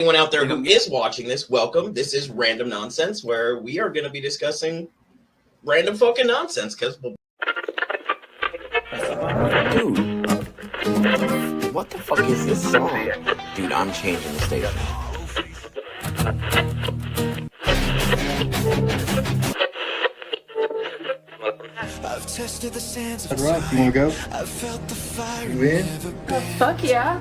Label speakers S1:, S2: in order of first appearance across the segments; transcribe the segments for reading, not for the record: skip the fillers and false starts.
S1: Anyone out there who is watching this, welcome. This is Random Nonsense, where we are going to be discussing random fucking nonsense. Because
S2: Dude, what the fuck is this song? Dude, I'm changing the station.
S3: I've tested the sands of
S4: All right, you want to go?
S3: I've felt the fire.
S4: You in?
S5: Oh, fuck yeah.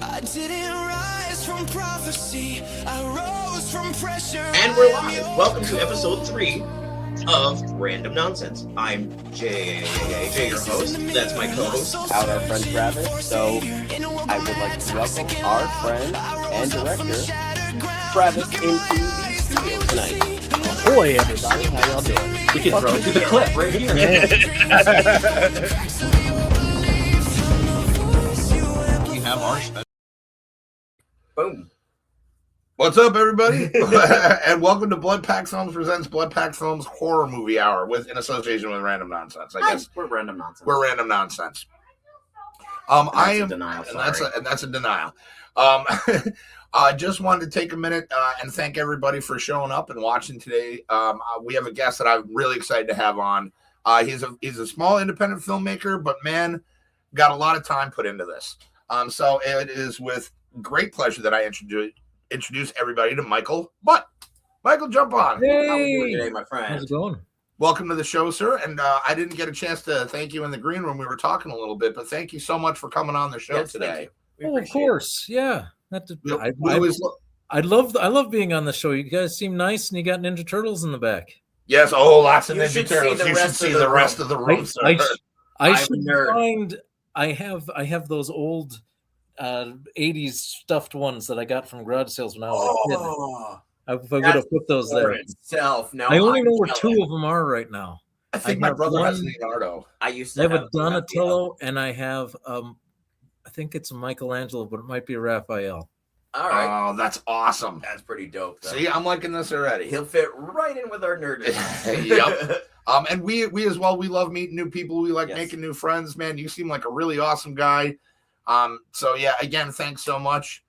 S3: I didn't rise from prophecy. I rose from pressure.
S1: And we're live. Welcome to episode 3 of Random Nonsense. I'm Jay, your host. That's my co-host.
S2: Out our friend Travis. So I would like to welcome our friend and director Travis into the studio tonight.
S6: Ahoy, everybody! How y'all doing?
S1: We can throw to the clip right here. We have our special. Boom.
S4: What's up, everybody? And welcome to Blood Pact Films presents Blood Pact Films Horror Movie Hour in association with Random Nonsense. I guess
S2: We're random nonsense.
S4: we're Random Nonsense. That's a denial. I just wanted to take a minute and thank everybody for showing up and watching today. We have a guest that I'm really excited to have on. He's a small independent filmmaker, but man, got a lot of time put into this. So it is with great pleasure that I introduce everybody to Michael Butt. Michael, jump on.
S6: Hey,
S2: How are you doing today, my friend?
S6: how's it going?
S4: Welcome to the show, sir. And I didn't get a chance to thank you in the green room. We were talking a little bit, but thank you so much for coming on the show today.
S6: Oh, of course, yeah. I love being on the show. You guys seem nice, and you got Ninja Turtles in the back.
S4: Yes, lots of
S1: You
S4: Ninja
S1: should
S4: Turtles.
S1: see the
S4: You
S1: rest
S4: should see
S1: of the
S4: the rest of the room, sir.
S6: I
S1: I'm
S6: should
S1: a nerd.
S6: find. I have those old 80s stuffed ones that I got from garage sales when I was a kid. I would have put those there.
S2: Itself. Now,
S6: I only know where
S2: jealous.
S6: 2 of them are right now.
S4: I think
S6: I
S4: my
S6: have
S4: brother has
S6: one-
S4: Leonardo.
S2: I used
S6: I
S2: to
S6: have a
S2: Raphael.
S6: Donatello, and I have I think it's a Michelangelo, but it might be a Raphael.
S2: All right,
S4: Oh, that's awesome.
S2: that's pretty dope. Though.
S4: See, I'm liking this already.
S2: He'll fit right in with our nerd.
S4: Yep. And we as well, we love meeting new people. We like
S2: Yes.
S4: making new friends, man. You seem like a really awesome guy. So yeah, again, thanks so much.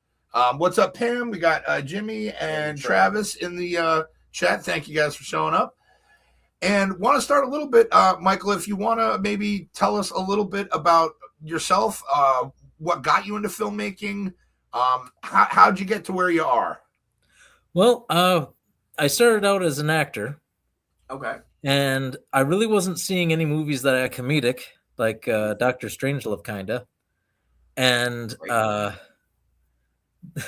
S4: What's up, Pam? We got Jimmy and
S2: Hey,
S4: Travis in the chat. Thank you guys for showing up. And want to start a little bit, Michael, if you want to maybe tell us a little bit about yourself, what got you into filmmaking, how'd you get to where you are?
S6: Well, I started out as an actor,
S2: Okay.
S6: and I really wasn't seeing any movies that are comedic, like Dr. Strangelove, kinda. And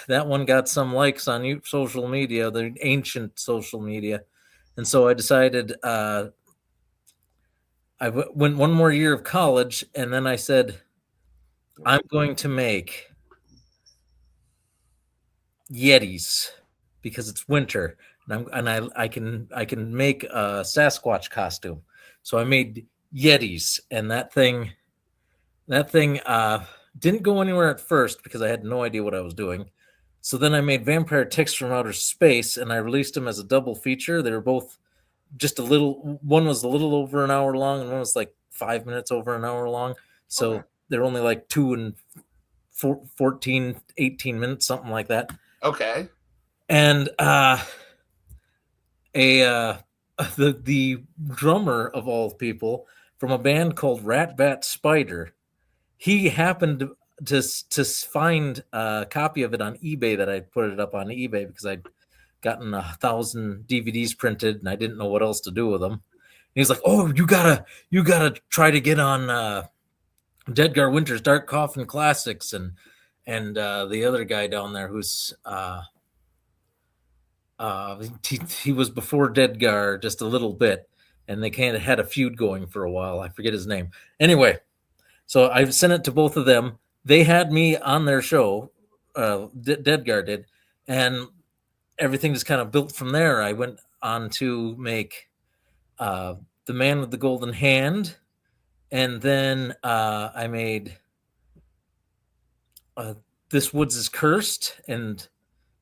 S6: that one got some likes on social media, the ancient social media. And so I decided I went one more year of college, and then I said, I'm going to make Yetis because it's winter, and I can make a Sasquatch costume. So I made Yetis, and that thing didn't go anywhere at first because I had no idea what I was doing. So then I made Vampire Ticks from Outer Space, and I released them as a double feature. They were both just a little. One was a little over an hour long, and one was like 5 minutes over an hour long. So
S4: Okay.
S6: they're only like 2 and 14, 18 minutes, something like that.
S4: Okay.
S6: And the drummer of all people from a band called Rat Bat Spider, he happened to find a copy of it on eBay that I put it up on eBay because I'd gotten 1,000 DVDs printed and I didn't know what else to do with them. And he's like, "Oh, you gotta try to get on Dedgar Winter's Dark Coffin Classics," and the other guy down there who's he was before Dedgar just a little bit, and they kind of had a feud going for a while. I forget his name. Anyway, so I sent it to both of them. They had me on their show, Dedgar did, and everything just kind of built from there. I went on to make The Man with the Golden Hand, and then I made This Woods is Cursed, and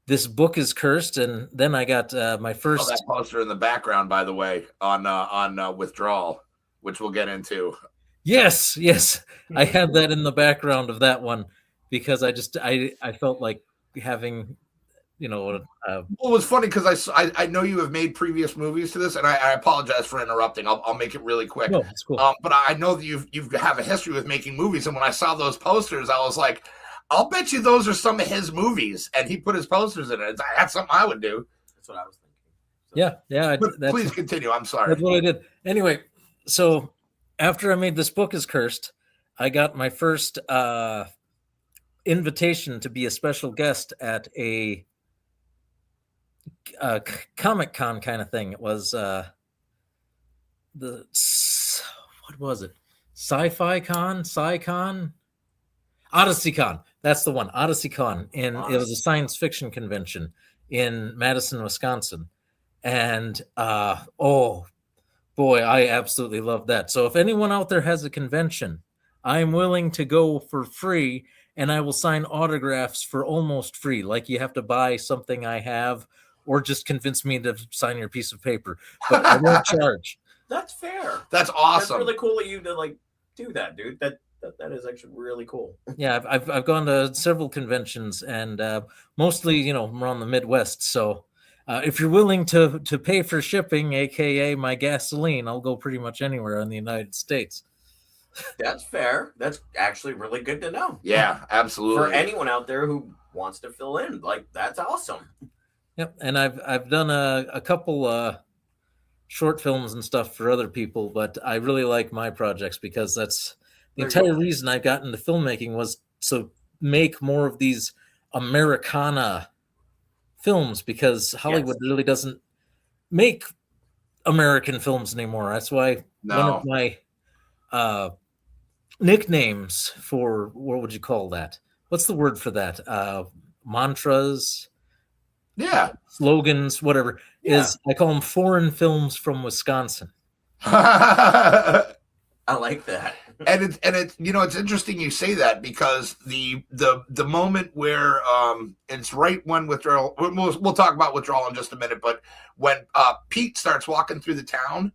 S6: This Book is Cursed, and then I got my first.
S4: That poster in the background, by the way, on Withdrawal, which we'll get into.
S6: Yes, I had that in the background of that one because I felt like having,
S4: Well, it was funny because I know you have made previous movies to this, and I apologize for interrupting. I'll make it really quick.
S6: no, it's cool.
S4: But I know that you have a history with making movies, and when I saw those posters, I was like, I'll bet you those are some of his movies, and he put his posters in it. That's something I would do.
S2: That's what I was thinking.
S6: Yeah.
S4: But please continue. I'm sorry.
S6: That's what I did. Anyway, so after I made This Book is Cursed, I got my first invitation to be a special guest at a Comic Con kind of thing. It was what was it? Sci-Fi Con, Sci-Con, Odyssey Con. That's the one, Odyssey Con. And it was a science fiction convention in Madison, Wisconsin. And oh boy, I absolutely love that. So if anyone out there has a convention, I'm willing to go for free, and I will sign autographs for almost free. Like, you have to buy something I have, or just convince me to sign your piece of paper, but I won't charge.
S2: That's fair.
S4: That's awesome.
S2: That's really cool of you to like do that, dude. That is actually really cool.
S6: Yeah, I've gone to several conventions, and mostly, around the Midwest. So if you're willing to pay for shipping, aka my gasoline, I'll go pretty much anywhere in the United States.
S2: That's fair. That's actually really good to know.
S4: Yeah, absolutely.
S2: For anyone out there who wants to fill in, like, that's awesome.
S6: Yep, and I've done a couple short films and stuff for other people, but I really like my projects because that's the entire reason I got into filmmaking, was to make more of these Americana films, because Hollywood really doesn't make American films anymore. That's why one of my nicknames for, what would you call that? What's the word for that? Mantras, slogans, whatever, is I call them foreign films from Wisconsin.
S2: I like that.
S4: And it's it's interesting you say that, because the moment where it's right when withdrawal, we'll talk about withdrawal in just a minute, but when Pete starts walking through the town,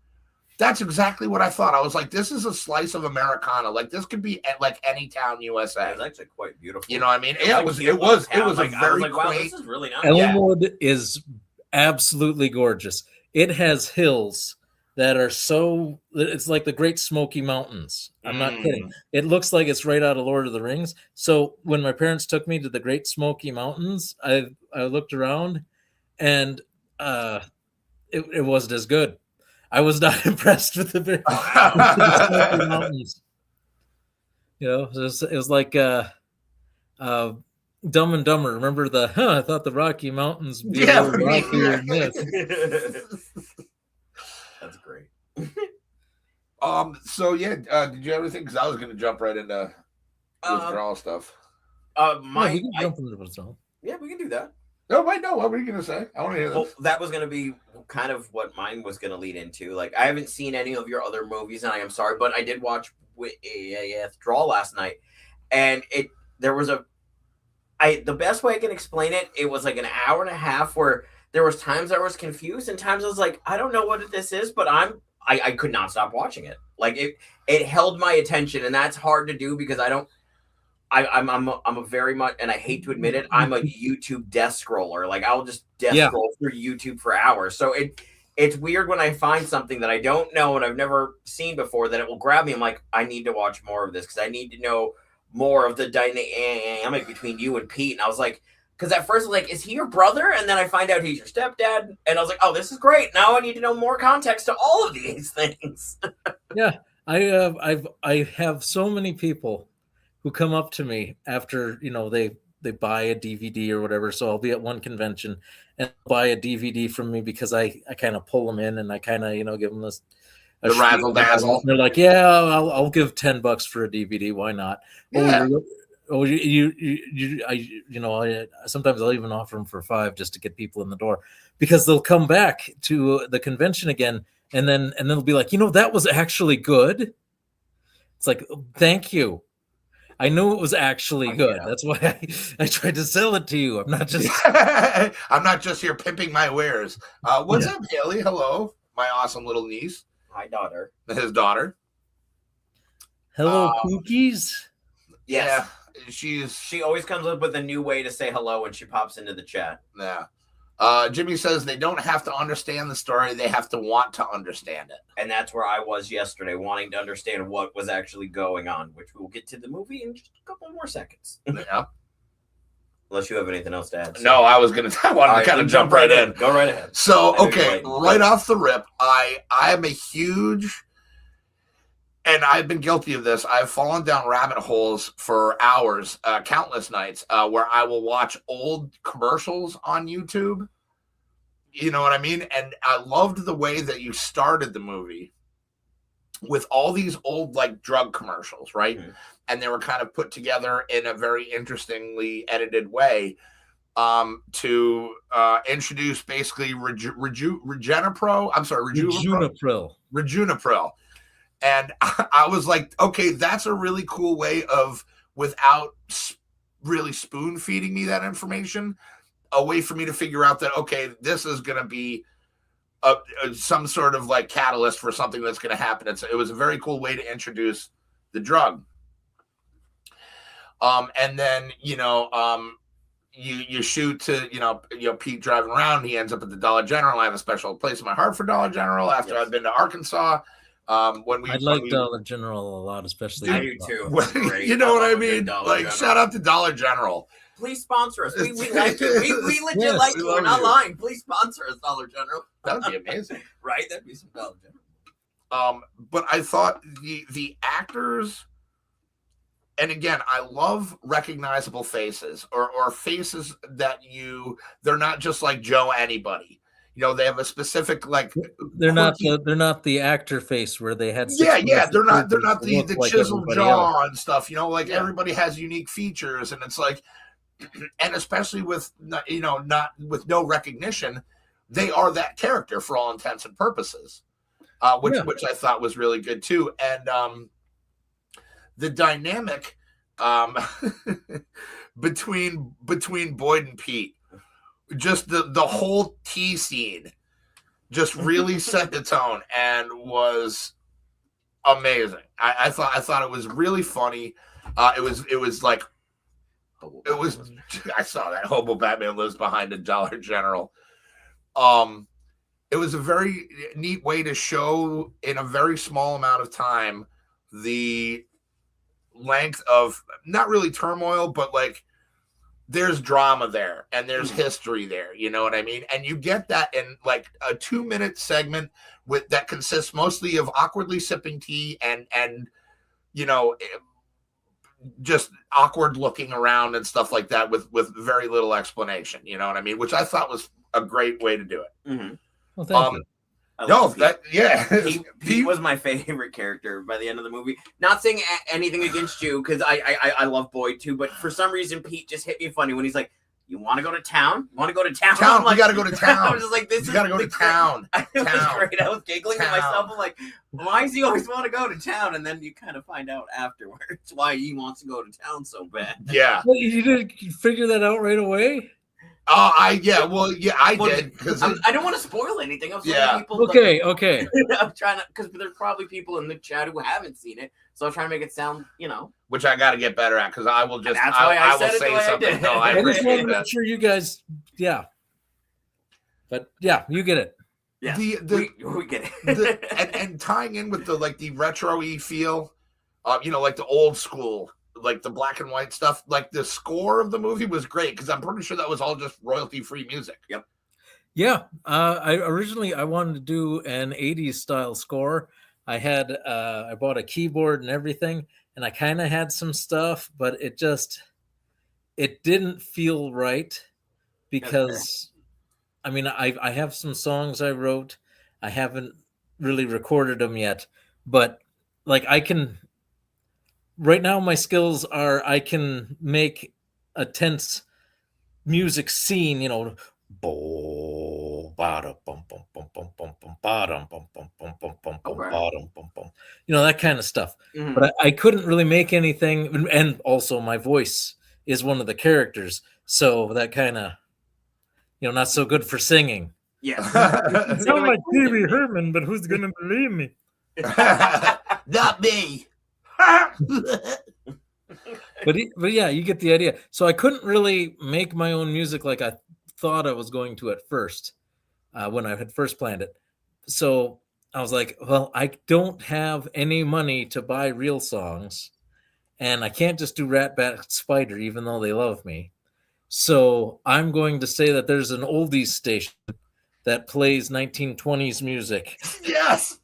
S4: that's exactly what I thought. I was like, this is a slice of Americana. Like, this could be at like any town USA.
S2: It's actually quite beautiful.
S4: You know what I mean? Yeah, it was a very
S2: wow, this is really nice.
S6: Elmwood is absolutely gorgeous. It has hills that are it's like the Great Smoky Mountains. I'm not kidding. It looks like it's right out of Lord of the Rings. So when my parents took me to the Great Smoky Mountains, I looked around, and it wasn't as good. I was not impressed with the Smoky Mountains. It was like Dumb and Dumber. Remember I thought the Rocky Mountains would be a little rockier than this.
S2: That's great.
S4: So did you ever think? Because I was going to jump right into withdrawal stuff.
S6: We can jump into withdrawal.
S2: Yeah, we can do that.
S4: No, wait, no. What were you going to say? I want to hear this.
S2: Well, that was going to be kind of what mine was going to lead into. Like, I haven't seen any of your other movies, and I am sorry, but I did watch Withdrawal last night, and the best way I can explain it, it was like an hour and a half where there was times I was confused, and times I was like, I don't know what this is, but I could not stop watching it. Like, it held my attention, and that's hard to do because I'm a very much, and I hate to admit it, I'm a YouTube death scroller. Like, I'll just scroll through YouTube for hours. So it's weird when I find something that I don't know and I've never seen before, that it will grab me. I'm like, I need to watch more of this because I need to know more of the dynamic between you and Pete. And I was like, because at first I was like, is he your brother? And then I find out he's your stepdad. And I was like, oh, this is great. Now I need to know more context to all of these things.
S6: Yeah, I have so many people who come up to me after they buy a DVD or whatever. So I'll be at one convention and buy a DVD from me because I kind of pull them in, and I kind of give them the
S4: razzle dazzle.
S6: They're like, yeah, I'll give $10 for a DVD. Why not?
S4: Yeah.
S6: Sometimes I'll even offer them for $5 just to get people in the door, because they'll come back to the convention again, and then they'll be like, that was actually good. It's like, thank you. I knew it was actually good. That's why I tried to sell it to you. I'm not just
S4: here pimping my wares. What's up, Haley? Hello, my awesome little niece.
S2: My daughter.
S4: His daughter.
S6: Hello, cookies.
S4: Yes.
S2: She always comes up with a new way to say hello when she pops into the chat.
S4: Yeah. Jimmy says they don't have to understand the story; they have to want to understand it.
S2: And that's where I was yesterday, wanting to understand what was actually going on, which we'll get to the movie in just a couple more seconds.
S4: Yeah.
S2: Unless you have anything else to add.
S4: No, I wanted to kind of jump right in.
S2: Go right ahead.
S4: So, okay, right off the rip, I am a huge, and I've been guilty of this. I've fallen down rabbit holes for hours, countless nights, where I will watch old commercials on YouTube. You know what I mean? And I loved the way that you started the movie with all these old, like, drug commercials, right? Mm-hmm. And they were kind of put together in a very interestingly edited way to introduce basically Rejunapril. I'm sorry, Rejunapril. And I was like, okay, that's a really cool way of, without really spoon feeding me that information, a way for me to figure out that, okay, this is going to be some sort of like catalyst for something that's going to happen. It was a very cool way to introduce the drug. And then, you shoot to, Pete driving around. He ends up at the Dollar General. I have a special place in my heart for Dollar General after I've been to Arkansas.
S6: I like Dollar General a lot, especially.
S2: I do too.
S4: You know what I mean? Like, shout out to Dollar General.
S2: Please sponsor us. We like you. We legit like you. We're not lying. Please sponsor us, Dollar General.
S4: That would be amazing.
S2: Right? That'd be some Dollar General.
S4: But I thought the actors, and again, I love recognizable faces or faces that they're not just like Joe anybody. They have a specific, like,
S6: they're not the actor face where they had
S4: they're not the like chiseled jaw else. And stuff, everybody has unique features, and it's like, and especially with not with no recognition, they are that character for all intents and purposes, which I thought was really good too. And the dynamic between Boyd and Pete, just the whole tea scene just really set the tone and was amazing. I thought it was really funny. It was like, I saw that Hobo Batman lives behind a Dollar General. It was a very neat way to show in a very small amount of time the length of not really turmoil, but like there's drama there and there's history there. You know what I mean? And you get that in like a 2-minute segment that consists mostly of awkwardly sipping tea and just awkward looking around and stuff like that with very little explanation. You know what I mean? Which I thought was a great way to do it.
S2: Mm-hmm.
S6: Well, thank you.
S2: Pete was my favorite character by the end of the movie. Not saying anything against you, because I love Boyd too, but for some reason Pete just hit me funny when he's like, "You want to go to town? You want to go to town?
S4: Town,
S2: like,
S4: you got to go to town."
S2: I was just like, "This is
S4: got to go to town."
S2: It was great. I was giggling to myself. I'm like, "Why does he always want to go to town?" And then you kind of find out afterwards why he wants to go to town so bad.
S4: Yeah.
S6: Well, you didn't figure that out right away?
S4: I did, because
S2: I don't want to spoil anything. I'm people.
S6: Okay.
S2: I'm trying to, because there's probably people in the chat who haven't seen it, so I'm trying to make it sound,
S4: which I got to get better at, because I will just.
S2: That's why I will say
S4: something. No, I
S6: just want
S4: appreciate
S6: to
S4: that.
S6: make sure you guys, but you get it.
S2: Yeah, we get
S4: it. and tying in with the retro-y feel, like the old school, like the black and white stuff, like the score of the movie was great, because I'm pretty sure that was all just royalty-free music.
S2: Yep.
S6: Yeah. I wanted to do an 80s style score. I bought a keyboard and everything, and I kind of had some stuff, but it didn't feel right, because I have some songs I wrote. I haven't really recorded them yet, but like right now my skills are I can make a tense music scene, that kind of stuff.
S2: Mm-hmm.
S6: But I couldn't really make anything, and also my voice is one of the characters, so that kind of not so good for singing.
S2: Yeah.
S6: I sound like Pee Wee Herman, but who's gonna believe me?
S4: Not me.
S6: But yeah, you get the idea. So I couldn't really make my own music like I thought I was going to at first when I had first planned it. So I was like, well, I don't have any money to buy real songs, and I can't just do Rat Bat Spider, even though they love me. So I'm going to say that there's an oldies station that plays 1920s music.
S4: Yes,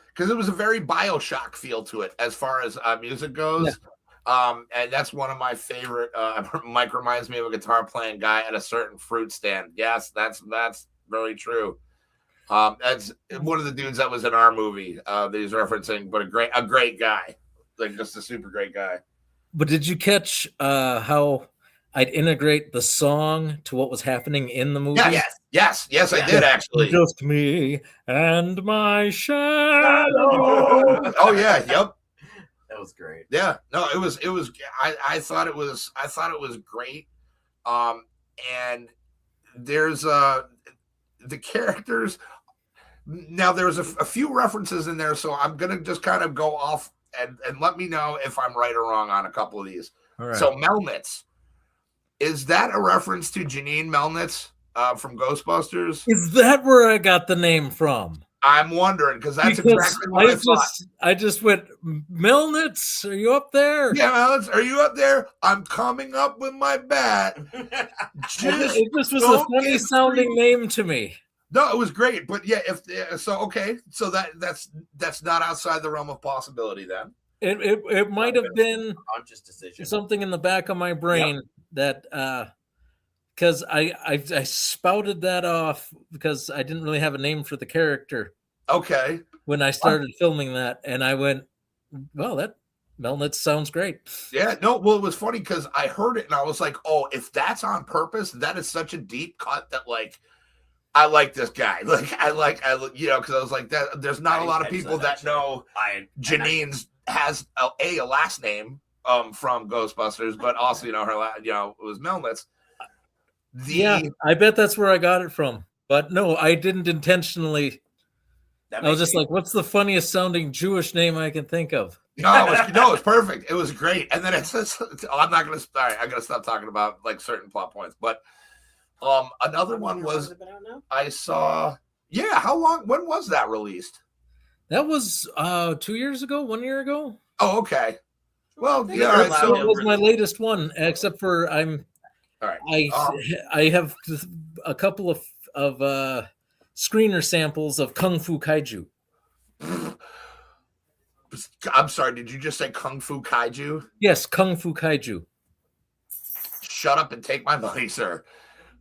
S4: because it was a very Bioshock feel to it as far as music goes. And that's one of my favorite. Mike reminds me of a guitar playing guy at a certain fruit stand. Yes, that's very true. That's one of the dudes that was in our movie that he's referencing, but a great guy, like just a super great guy.
S6: But did you catch how I'd integrate the song to what was happening in the movie?
S4: Yes, I did actually.
S6: Just me and my shadow.
S4: Oh yeah, yep.
S2: That was great.
S4: Yeah, no, it was. I thought it was great. And there's the characters. Now there's a few references in there, so I'm gonna just kind of go off and let me know if I'm right or wrong on a couple of these.
S6: All right.
S4: So Melnitz, is that a reference to Janine Melnitz from Ghostbusters?
S6: Is that where I got the name from?
S4: I'm wondering because exactly what I thought.
S6: I just went, Melnitz, are you up there?
S4: Yeah, Melnitz, are you up there? I'm coming up with my bat.
S6: It just was a funny sounding name to me.
S4: No, it was great, but yeah, so that's not outside the realm of possibility then.
S6: It might have been
S2: conscious decision,
S6: something in the back of my brain that because I spouted that off because I didn't really have a name for the character.
S4: Okay.
S6: When I started filming that, and I went, well, that Melnitz sounds great.
S4: Yeah, no, well, it was funny because I heard it and I was like, oh, if that's on purpose, that is such a deep cut that like I like this guy. Like I because I was like that. There's not a lot of people that know Janine's has a last name from Ghostbusters, but also her it was Melnitz.
S6: Yeah, I bet that's where I got it from. But no, I didn't intentionally. I was just like, what's the funniest sounding Jewish name I can think of?
S4: No, it's perfect. It was great. And then it says, I'm not going to. Sorry, I'm going to stop talking about like certain plot points. But another one was I saw. Yeah, how long? When was that released?
S6: That was 2 years ago, 1 year ago.
S4: Oh, okay. Well, yeah.
S6: All right, so it was my latest one, except for
S4: All right.
S6: I have a couple of screener samples of Kung Fu Kaiju.
S4: I'm sorry, did you just say Kung Fu Kaiju?
S6: Yes, Kung Fu Kaiju.
S4: Shut up and take my money, sir.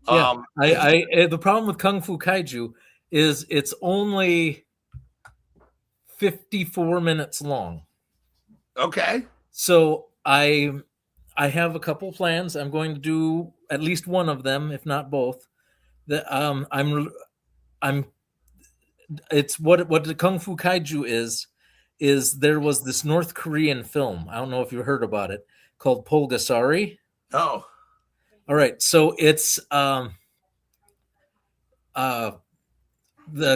S6: Yeah, the problem with Kung Fu Kaiju is it's only 54 minutes long.
S4: Okay.
S6: So I have a couple plans. I'm going to do at least one of them, if not both. It's what the Kung Fu Kaiju is there was this North Korean film. I don't know if you heard about it, called Pulgasari.
S4: Oh.
S6: All right. So it's the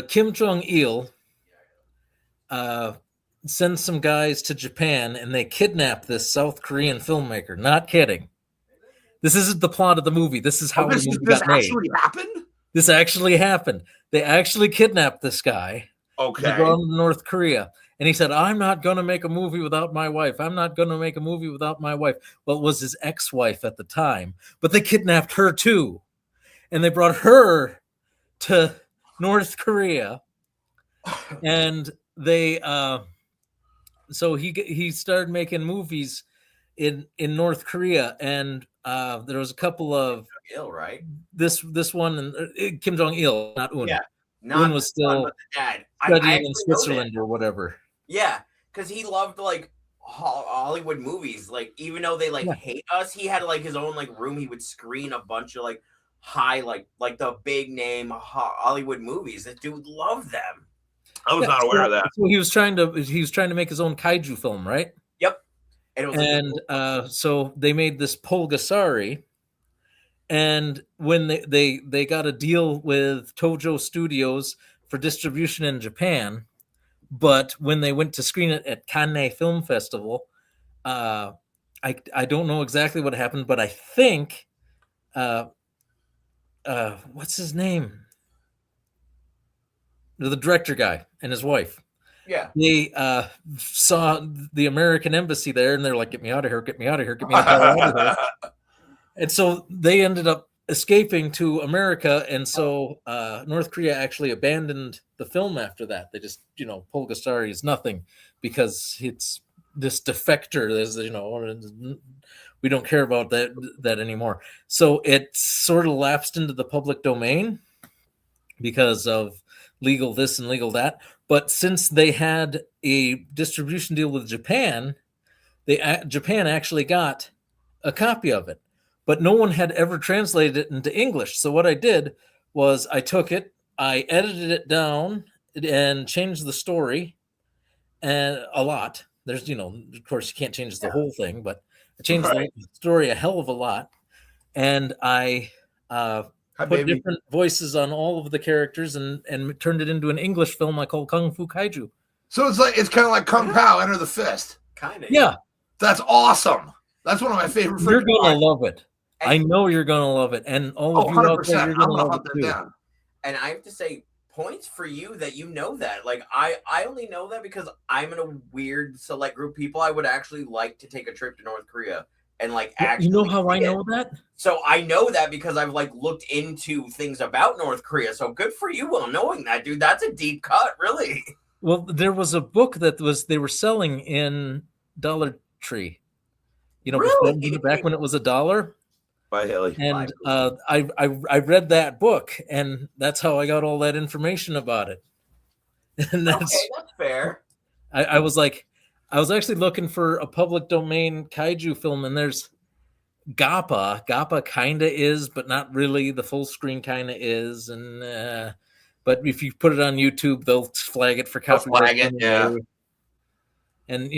S6: Kim Jong-il sends some guys to Japan and they kidnap this South Korean filmmaker. Not kidding. This isn't the plot of the movie. This is how the movie got made. This
S4: actually happened?
S6: This actually happened. They actually kidnapped this guy.
S4: Okay.
S6: They brought him to North Korea. And he said, I'm not going to make a movie without my wife. I'm not going to make a movie without my wife. Well, it was his ex-wife at the time. But they kidnapped her too. And they brought her to North Korea. And they... So he started making movies in North Korea, and there was a couple of
S2: right.
S6: This one and Kim Jong-il, not Un.
S2: Yeah,
S6: Un was still
S2: dad.
S6: studying in Switzerland or whatever.
S2: Yeah, because he loved like Hollywood movies. Like even though they hate us, he had like his own like room. He would screen a bunch of like high like the big name Hollywood movies. That dude loved them.
S4: I was not aware of that.
S6: So he was trying to make his own kaiju film, right?
S2: Yep.
S6: So they made this Pulgasari, and when they got a deal with Tojo Studios for distribution in Japan, but when they went to screen it at Cannes Film Festival, I don't know exactly what happened, but I think what's his name? The director guy and his wife.
S2: Yeah.
S6: They saw the American embassy there, and they're like, "Get me out of here! Get me out of here! Get me the hell out of here!" And so they ended up escaping to America, and so North Korea actually abandoned the film after that. They just, Polgastari is nothing because it's this defector. There's, we don't care about that anymore. So it sort of lapsed into the public domain because of legal this and legal that. But since they had a distribution deal with Japan, Japan actually got a copy of it, but no one had ever translated it into English. So what I did was I took it, I edited it down and changed the story and a lot. There's, of course you can't change the whole thing, but I changed the story a hell of a lot. And I put different voices on all of the characters and turned it into an English film I call Kung Fu Kaiju.
S4: So it's kind of like Kung Pao, Enter the Fist.
S2: Kind of.
S6: Yeah.
S4: That's awesome. That's one of my favorite.
S6: You're going to love it. I know you're going to love it. And all of you out there, you're going to love it too.
S4: Down.
S2: And I have to say, points for you that you know that. Like, I only know that because I'm in a weird select group of people. I would actually like to take a trip to North Korea and actually.
S6: You know how I know that?
S2: So I know that because I've looked into things about North Korea. So good for you, Will, knowing that, dude. That's a deep cut, really.
S6: Well, there was a book they were selling in Dollar Tree.
S2: Really?
S6: Back when it was $1.
S4: By Haley.
S6: And I read that book, and that's how I got all that information about it. And that's
S2: fair.
S6: I was actually looking for a public domain kaiju film, and there's Gappa. Gappa kind of is, but not really. The full screen kind of is, and but if you put it on YouTube, they'll flag it for copyright.
S4: Yeah.
S6: And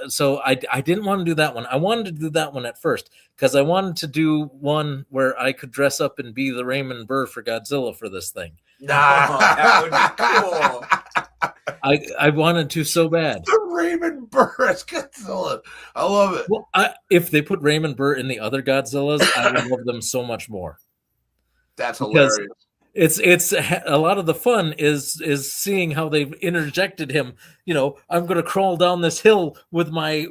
S6: so I didn't want to do that one. I wanted to do that one at first because I wanted to do one where I could dress up and be the Raymond Burr for Godzilla for this thing.
S2: That would be cool.
S6: I wanted to so bad.
S4: The Raymond Burr as Godzilla. I love it.
S6: Well, if they put Raymond Burr in the other Godzillas, I would love them so much more.
S4: That's hilarious.
S6: It's a lot of the fun is seeing how they've interjected him. I'm going to crawl down this hill with my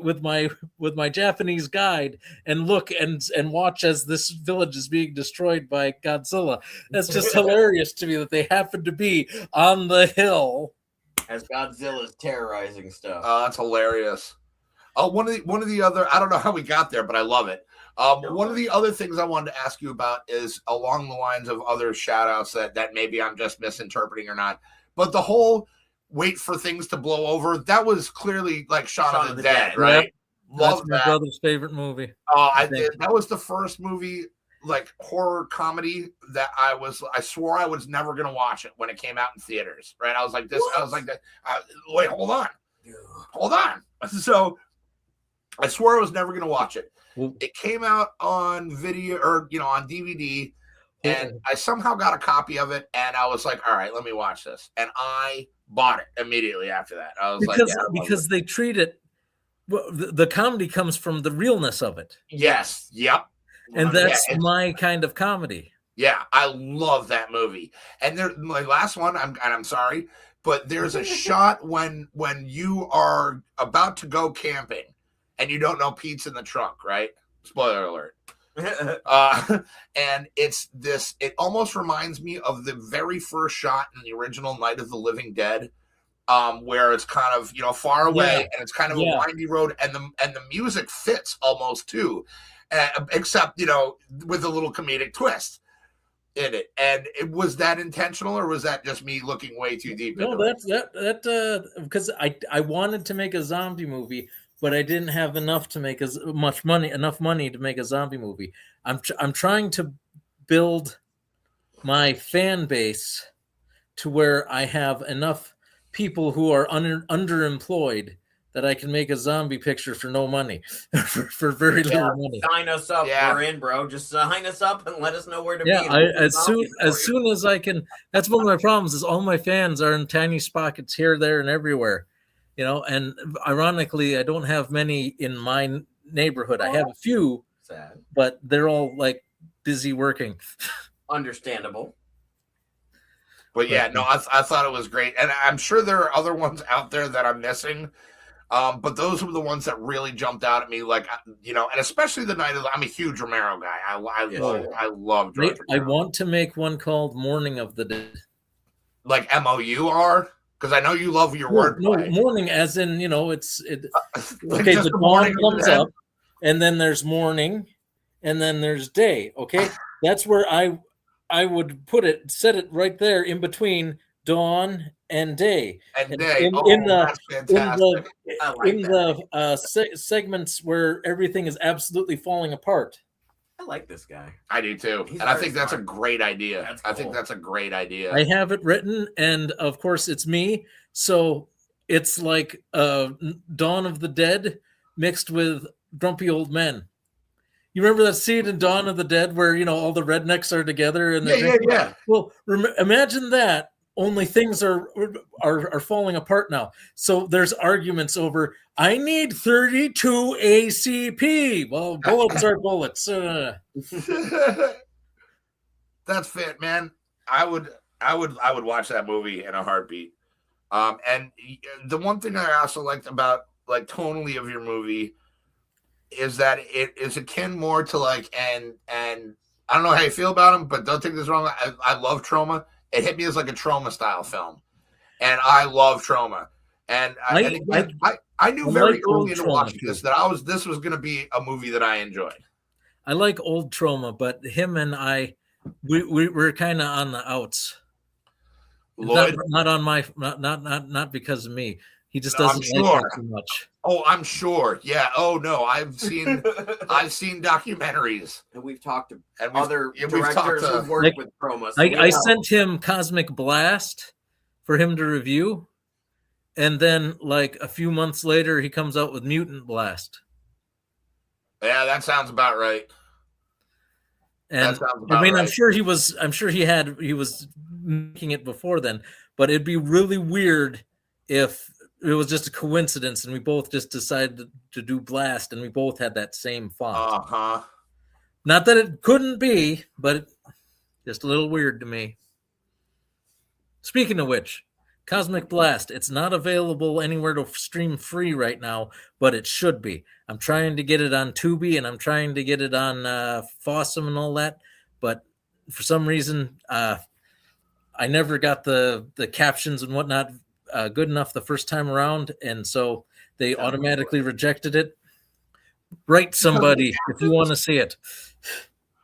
S6: Japanese guide and look and watch as this village is being destroyed by Godzilla. That's just hilarious to me that they happen to be on the hill
S2: as Godzilla's terrorizing stuff.
S4: That's hilarious. One of the other, I don't know how we got there, but I love it. One of the other things I wanted to ask you about is along the lines of other shout outs that maybe I'm just misinterpreting or not, but the whole wait for things to blow over, that was clearly like Shaun of the Dead, right?
S6: Yep.
S4: Love
S6: That's my brother's favorite movie.
S4: I did. That was the first movie, horror comedy that I swore I was never going to watch it when it came out in theaters, right? I was like this. What? I was like, wait, hold on. So I swore I was never going to watch it. It came out on video or on DVD, and I somehow got a copy of it, and I was like, all right, let me watch this, and I bought it immediately after that. I was
S6: because they treat it. Well, the comedy comes from the realness of it.
S4: Yes. Yep.
S6: And that's my kind of comedy.
S4: Yeah, I love that movie. And my last one, I'm sorry, but there's a shot when you are about to go camping. And you don't know Pete's in the trunk, right? Spoiler alert. And it almost reminds me of the very first shot in the original Night of the Living Dead, where it's kind of, far away and it's kind of a windy road and the music fits almost too, except, with a little comedic twist in it. And was that intentional or was that just me looking way too deep?
S6: No, because I wanted to make a zombie movie, but I didn't have enough to make enough money to make a zombie movie. I'm trying to build my fan base to where I have enough people who are underemployed that I can make a zombie picture for no money, for very little money.
S2: Sign us up. Yeah. We're in, bro. Just sign us up and let us know where to be.
S6: As soon as I can. That's one of my problems is all my fans are in tiny spots here, there, and everywhere. And ironically, I don't have many in my neighborhood. I have a few,
S2: Sad.
S6: but they're all like busy working.
S2: Understandable.
S4: But yeah, no, I thought it was great, and I'm sure there are other ones out there that I'm missing. But those were the ones that really jumped out at me, like, you know, and especially the night of. I'm a huge Romero guy. I love George
S6: I
S4: Romero.
S6: want to make one called Morning of the Dead.
S4: Like MOUR, because I know you love your
S6: No,
S4: wordplay.
S6: morning, as in, you know, it's
S4: Like
S6: okay.
S4: just
S6: The
S4: the
S6: dawn
S4: morning of the
S6: comes
S4: dead?
S6: up, and then there's morning, and then there's day. Okay, that's where I would put it, set it right there in between dawn and day.
S4: And
S6: And
S4: day. That's fantastic.
S2: I like
S6: in
S2: that.
S6: the segments where everything is absolutely falling apart.
S2: I like this guy.
S4: I do too,
S2: He's
S4: and I
S2: very
S4: think that's a
S2: smart.
S4: great idea.
S2: That's
S4: I think
S2: cool.
S4: that's a great idea.
S6: I have it written, and of course it's me. So it's like Dawn of the Dead mixed with Grumpy Old Men. You remember that scene in Dawn of the Dead where, you know, all the rednecks are together and they're drinking?
S4: Yeah.
S6: Well, imagine that. Only things are falling apart now. So there's arguments over. I need 32 ACP. Well, bullets are bullets.
S4: That's fit, man. I would watch that movie in a heartbeat. And the one thing I also liked about like tonally of your movie is that it is akin more to like and I don't know how you feel about him, but don't take this wrong. I love Trauma. It hit me as like a Trauma style film, and I love Trauma. And I knew very
S6: like old
S4: early into
S6: Trauma,
S4: watching
S6: too.
S4: this that this was going to be a movie that I enjoyed.
S6: I like old Trauma, but him and I, we're kind of on the outs.
S4: Lloyd,
S6: Not because of me. He just
S4: No, I'm
S6: doesn't like
S4: sure.
S6: it too much.
S4: oh, I'm sure. Yeah. Oh no, I've seen documentaries,
S2: And we've talked to
S4: and
S2: other
S4: we've
S2: directors
S4: talked to-
S2: who've worked
S6: Like,
S2: with Chroma. So
S6: I sent him Cosmic Blast for him to review, and then like a few months later, he comes out with Mutant Blast.
S4: Yeah, that sounds about right.
S6: And
S4: That sounds about
S6: I mean,
S4: right.
S6: I'm sure he was making it before then, but it'd be really weird if it was just a coincidence and we both just decided to do Blast and we both had that same font. Not that it couldn't be, but just a little weird to me. Speaking of which, Cosmic Blast, it's not available anywhere to stream free right now, but it should be. I'm trying to get it on Tubi and I'm trying to get it on Fossum and all that, but for some reason, I never got the captions and whatnot good enough the first time around, and so they automatically rejected it. Write somebody if you want to see it.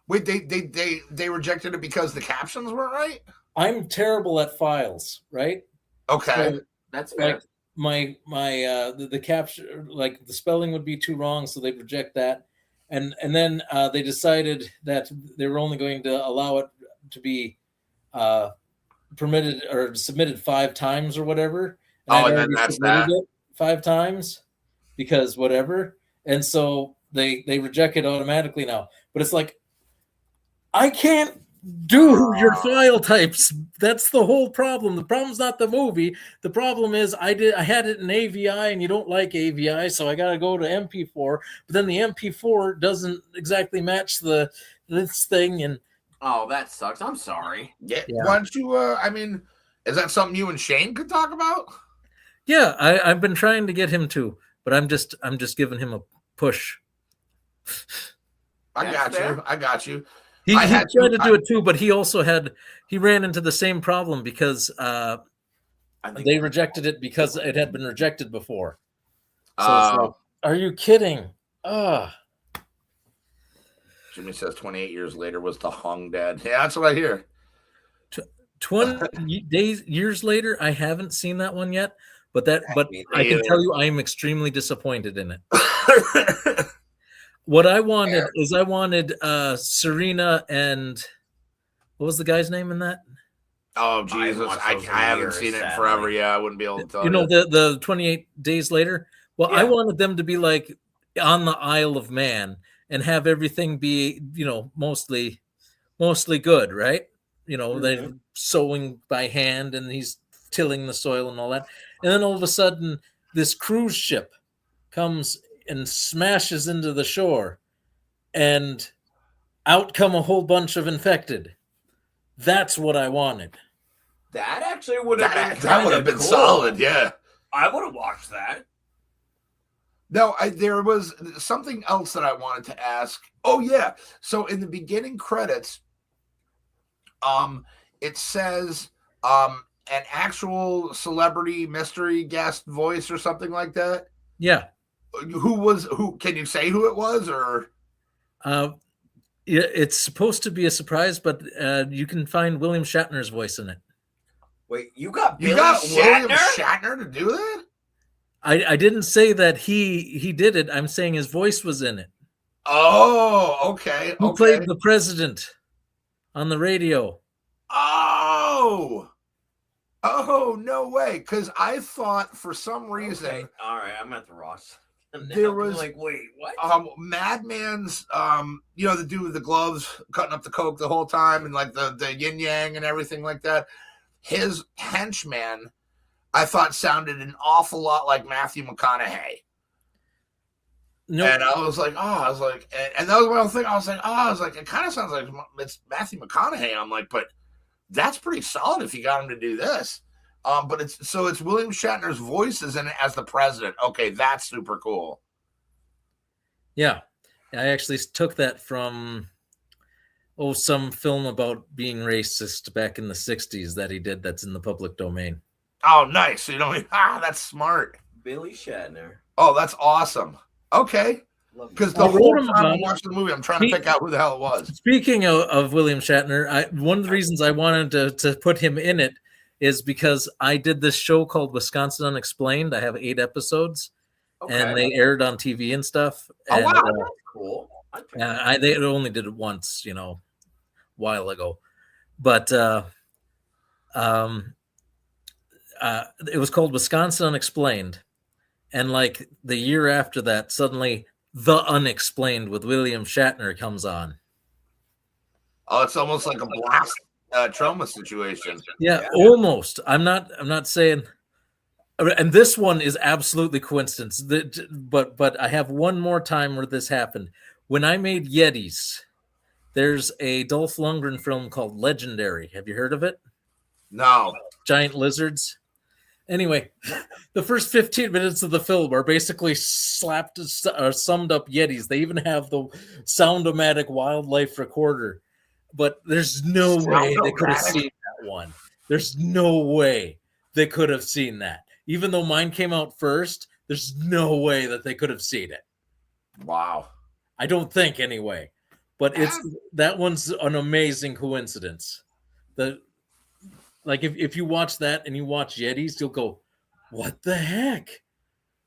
S4: Wait, they rejected it because the captions weren't right?
S6: I'm terrible at files, right?
S4: Okay.
S6: So,
S2: That's fair.
S6: like the capture, like the spelling would be too wrong, so they reject that, and then they decided that they were only going to allow it to be permitted or submitted 5 times or whatever.
S4: And then that's that.
S6: It 5 times because whatever, and so they reject it automatically now. But it's like, I can't do your file types. That's the whole problem. The problem's not the movie. The problem is I had it in AVI and you don't like AVI, so I got to go to MP4. But then the MP4 doesn't exactly match this thing, and
S2: Oh, that sucks. I'm sorry.
S4: Yeah.
S6: Yeah.
S4: Why don't you? I mean, is that something you and Shane could talk about?
S6: yeah, I've been trying to get him to, but I'm just giving him a push.
S4: I got you.
S6: He
S4: I had
S6: tried
S4: to-
S6: to do it too, but he ran into the same problem because they rejected it because it had been rejected before. So it's like, are you kidding?
S4: Jimmy says 28 years later was the Hung Dead. Yeah, that's what I hear.
S6: 20 years later, I haven't seen that one yet, but I can tell you I am extremely disappointed in it. What I wanted is Serena and what was the guy's name in that?
S4: Oh Jesus, I haven't seen it in forever. Yeah, I wouldn't be able to tell you.
S6: You know, the 28 days later. Well,
S2: Yeah.
S6: I wanted them to be like on the Isle of Man and have everything be, you know, mostly good, right? You know, they're sowing by hand and he's tilling the soil and all that. And then all of a sudden, this cruise ship comes and smashes into the shore, and out come a whole bunch of infected. That's what I wanted.
S2: That actually would have been
S4: That would have been
S2: cool.
S4: solid, yeah.
S2: I would have watched that.
S4: No, there was something else that I wanted to ask. Oh yeah, so in the beginning credits, it says an actual celebrity mystery guest voice or something like that.
S6: Yeah.
S4: Who? Can you say who it was, or?
S6: It's supposed to be a surprise, but you can find William Shatner's voice in it.
S2: Wait, you got
S4: William Shatner to do that?
S6: I didn't say that he did it. I'm saying his voice was in it.
S4: Oh, okay.
S6: Who played the president on the radio?
S4: Oh, no way! Because I thought for some reason,
S2: Okay. All right, I'm at the Ross.
S4: There was
S2: like, wait, what?
S4: Madman's, the dude with the gloves cutting up the coke the whole time, and like the yin yang and everything like that. His henchman, I thought, sounded an awful lot like Matthew McConaughey.
S6: Nope.
S4: And I was like, and that was my whole thing. I was like, it kind of sounds like it's Matthew McConaughey. I'm like, but that's pretty solid if you got him to do this. But it's William Shatner's voice is in it as the president. Okay, that's super cool.
S6: Yeah, I actually took that from some film about being racist back in the 60s that he did. That's in the public domain.
S4: Oh, nice. So you don't. That's smart.
S2: Billy Shatner.
S4: Oh, that's awesome. Okay. Because the whole time I'm watching the movie, I'm trying to pick out who the hell it was.
S6: Speaking of William Shatner, one of the reasons I wanted to put him in it is because I did this show called Wisconsin Unexplained. I have 8 episodes, and they aired on TV and stuff.
S2: Oh,
S6: and,
S2: wow, that's cool.
S6: They only did it once, a while ago. But it was called Wisconsin Unexplained. And like the year after that, suddenly The Unexplained with William Shatner comes on.
S4: Oh, it's almost like a blast trauma situation.
S6: Yeah, almost. I'm not saying, and this one is absolutely coincidence. But I have one more time where this happened. When I made Yetis, there's a Dolph Lundgren film called Legendary. Have you heard of it?
S4: No.
S6: Giant lizards. Anyway, the first 15 minutes of the film are basically summed up Yetis. They even have the Sound-O-Matic wildlife recorder. But there's no way they could have seen that one. There's no way they could have seen that. Even though mine came out first, there's no way that they could have seen it.
S4: Wow.
S6: I don't think anyway. But that one's an amazing coincidence. If you watch that and you watch Yetis, you'll go, what the heck?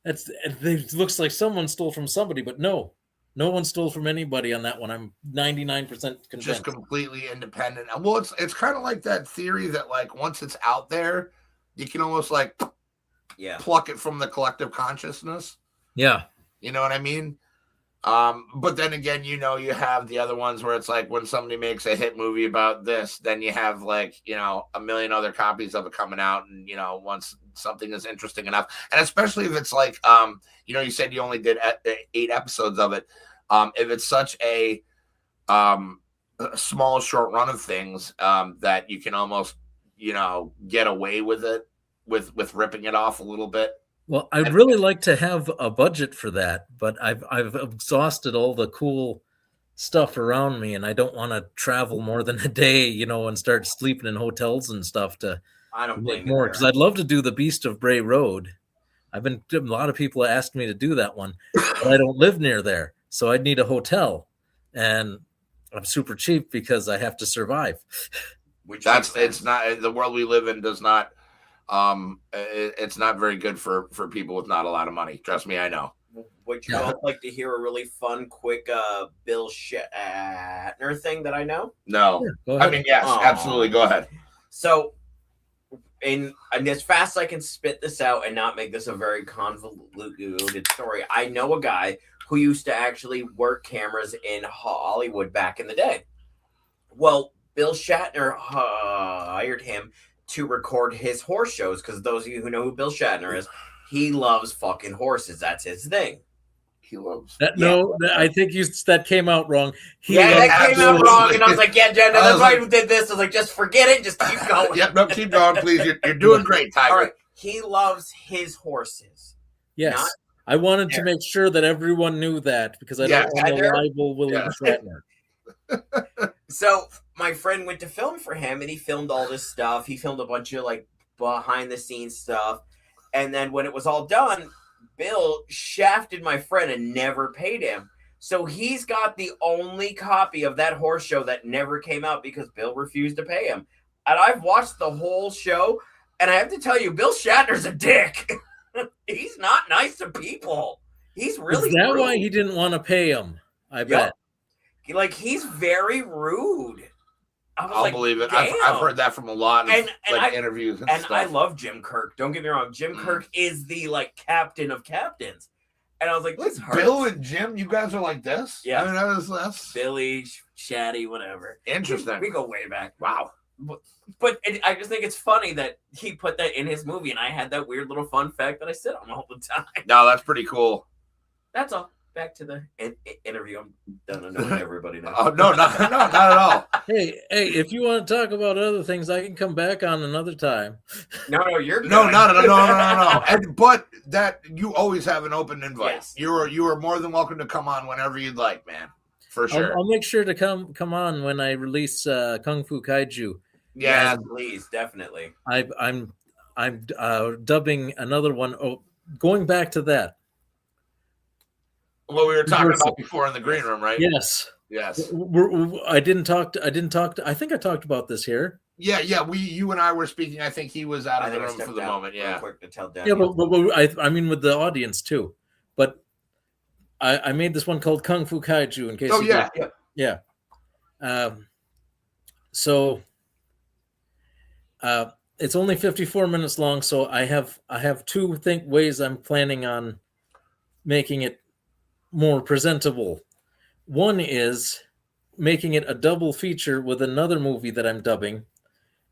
S6: It looks like someone stole from somebody, but no one stole from anybody on that one. I'm 99% convinced.
S4: Just completely independent. Well, it's kind of like that theory that like once it's out there, you can almost like pluck it from the collective consciousness.
S6: Yeah.
S4: You know what I mean? But then again, you have the other ones where it's like when somebody makes a hit movie about this, then you have like, a million other copies of it coming out. And, once something is interesting enough, and especially if it's like, you said you only did 8 episodes of it. If it's such a small, short run of things that you can almost, get away with it, with ripping it off a little bit.
S6: Well, I'd really like to have a budget for that, but I've exhausted all the cool stuff around me, and I don't want to travel more than a day, and start sleeping in hotels and stuff to make more. Because I'd love to do the Beast of Bray Road. A lot of people asked me to do that one, but I don't live near there, so I'd need a hotel, and I'm super cheap because I have to survive.
S4: It's not the world we live in does not. It's not very good for people with not a lot of money. Trust me, I know.
S2: Would you all like to hear a really fun, quick Bill Shatner thing that I know?
S4: No.
S6: Yeah,
S4: I mean, yes, absolutely. Go ahead.
S2: So, and as fast as I can spit this out and not make this a very convoluted story, I know a guy who used to actually work cameras in Hollywood back in the day. Well, Bill Shatner hired him to record his horse shows, because those of you who know who Bill Shatner is, he loves fucking horses. That's his thing.
S4: He loves.
S6: That, no, I think that came out wrong.
S2: That came out
S4: absolutely.
S2: wrong, and I was like, yeah, Jen,
S4: I
S2: that's
S4: was
S2: why
S4: like-
S2: who did this. I was like, just forget it, just keep going.
S4: Yep, no, keep going, please. You're doing great, Tiger.
S2: All right, he loves his horses.
S6: Yes.
S2: Not
S6: I wanted
S2: there.
S6: to make sure that everyone knew that because I
S4: Yeah,
S6: don't want to
S2: Heather.
S6: libel William Shatner.
S2: So my friend went to film for him, and he filmed all this stuff. He filmed a bunch of like behind the scenes stuff, and then when it was all done, Bill shafted my friend and never paid him. So he's got the only copy of that horse show that never came out because Bill refused to pay him. And I've watched the whole show, and I have to tell you, Bill Shatner's a dick. He's not nice to people. He's really
S6: Is that
S2: rude.
S6: why he didn't want to pay him? I bet.
S2: Like, he's very rude. I was
S4: I'll
S2: like,
S4: believe it.
S2: damn.
S4: I've heard that from a lot of
S2: And
S4: interviews and
S2: And
S4: stuff.
S2: I love Jim Kirk. Don't get me wrong. Jim Kirk is the like captain of captains. And I was like, this hurts.
S4: Bill and Jim, you guys are like this?
S2: Yeah.
S4: I mean, that's
S2: Billy, Shaddy, whatever.
S4: interesting.
S2: We go way back.
S4: Wow.
S2: But I just think it's funny that he put that in his movie, and I had that weird little fun fact that I sit on all the time.
S4: No, that's pretty cool.
S2: That's all. Back to the interview. I'm done annoying everybody now.
S4: Oh no, not at all.
S6: Hey, if you want to talk about other things, I can come back on another time.
S2: No, you're good.
S4: No. And, but that you always have an open invite.
S2: Yes.
S4: You are more than welcome to come on whenever you'd like, man. For sure.
S6: I'll make sure to come on when I release Kung Fu Kaiju.
S4: Yeah.
S2: Yes, please, definitely.
S6: I'm dubbing another one. Oh, going back to that.
S4: What we were talking about before in the green room, right?
S6: Yes.
S4: Yes.
S6: I think I talked about this here.
S4: Yeah. You and I were speaking. I think he was out of the room for the moment.
S2: Real
S4: Yeah.
S2: quick to tell
S6: Yeah, but I mean with the audience too. But I made this one called Kung Fu Kaiju in case.
S4: Oh
S6: you
S4: yeah.
S6: didn't- yeah. So it's only 54 minutes long. So I have two ways I'm planning on making it more presentable. One is making it a double feature with another movie that I'm dubbing.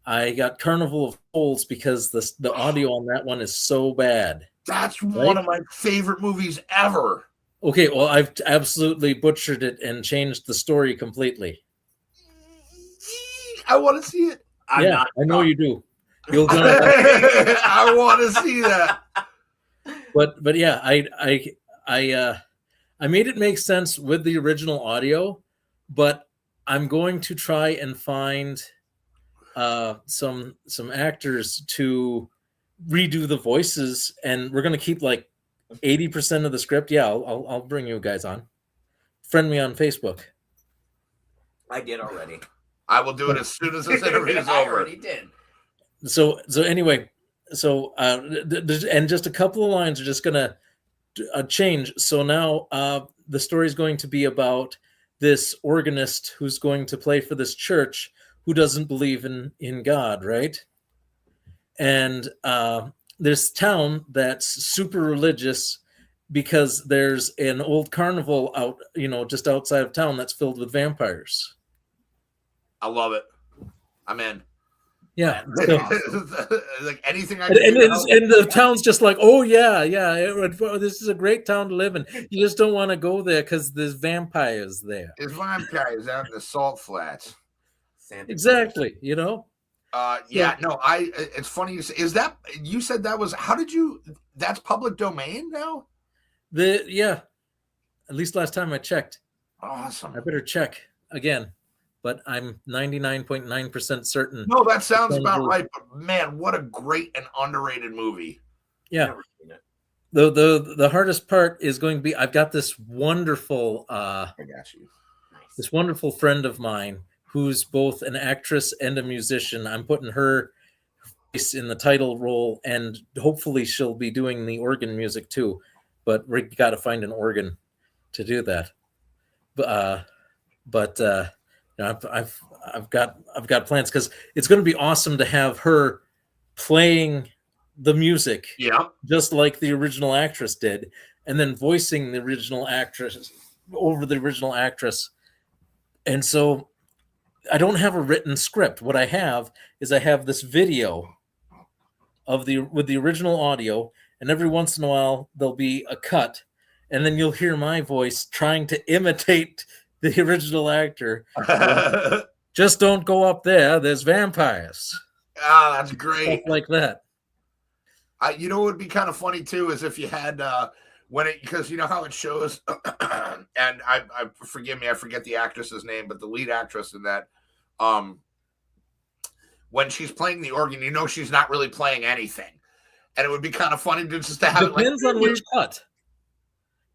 S6: I got Carnival of Souls because the audio on that one is so bad.
S4: That's one of my favorite movies ever.
S6: Okay, well, I've absolutely butchered it and changed the story completely.
S4: I want to see it.
S2: I'm
S6: yeah,
S2: not
S6: I know you do. You'll go.
S4: I want to see that.
S6: But yeah, I made it make sense with the original audio, but I'm going to try and find some actors to redo the voices, and we're going to keep like 80% of the script. Yeah, I'll bring you guys on. Friend me on Facebook.
S2: I did already.
S4: I will do it as soon as this interview is
S2: I
S4: over.
S2: already did.
S6: So anyway, and just a couple of lines are just gonna change. So now the story is going to be about this organist who's going to play for this church who doesn't believe in God, right? And this town that's super religious because there's an old carnival out, just outside of town that's filled with vampires.
S4: I love it. I'm in.
S6: Yeah. So,
S4: Like anything I
S6: and,
S4: can
S6: and,
S4: do.
S6: it's- and the town's just like, oh yeah, this is a great town to live in. You just don't want to go there because there's vampires there.
S4: It's vampires out in the salt flats.
S2: Santa
S6: Exactly,
S4: Yeah, no, it's funny you say, you said that was, that's public domain now?
S6: At least last time I checked.
S4: Awesome.
S6: I better check again, but I'm 99.9% certain.
S4: No, that sounds
S6: Sounds
S4: about
S6: good.
S4: right. But man, what a great and underrated movie.
S6: Yeah.
S2: Never seen it.
S6: The hardest part is going to be I've got this wonderful
S4: I got you.
S6: this wonderful friend of mine who's both an actress and a musician. I'm putting her face in the title role, and hopefully she'll be doing the organ music too. But we got to find an organ to do that. I've got plans because it's going to be awesome to have her playing the music, just like the original actress did, and then voicing the original actress over the original actress. And so I don't have a written script. What I have is this video with the original audio, and every once in a while there'll be a cut, and then you'll hear my voice trying to imitate the original actor. Just don't go up there. There's vampires.
S4: That's great.
S6: Stuff like that.
S4: You know what would be kind of funny too is if you had because you know how it shows, and I forgive me, I forget the actress's name, but the lead actress in that, when she's playing the organ, you know she's not really playing anything, and it would be kind of funny to just to have
S6: Depends
S4: it like,
S6: on which cut.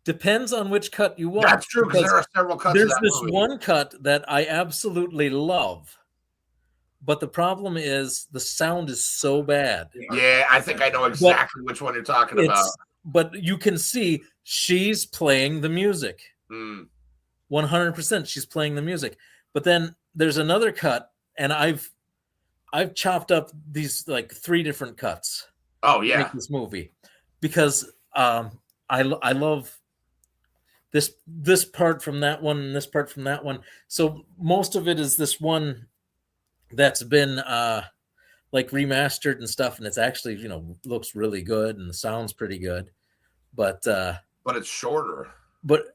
S6: Depends on which cut you watch.
S4: That's true, because there are several cuts.
S6: There's this one cut that I absolutely love, but the problem is the sound is so bad.
S4: Yeah, I think I know exactly which one you're talking about.
S6: But you can see she's playing the music. 100% she's playing the music. But then there's another cut, and I've chopped up these like 3 different cuts.
S4: Oh
S6: to
S4: yeah,
S6: make this movie, because I love this part from that one and this part from that one. So most of it is this one that's been like remastered and stuff, and it's actually, you know, looks really good and sounds pretty good, but
S4: it's shorter.
S6: But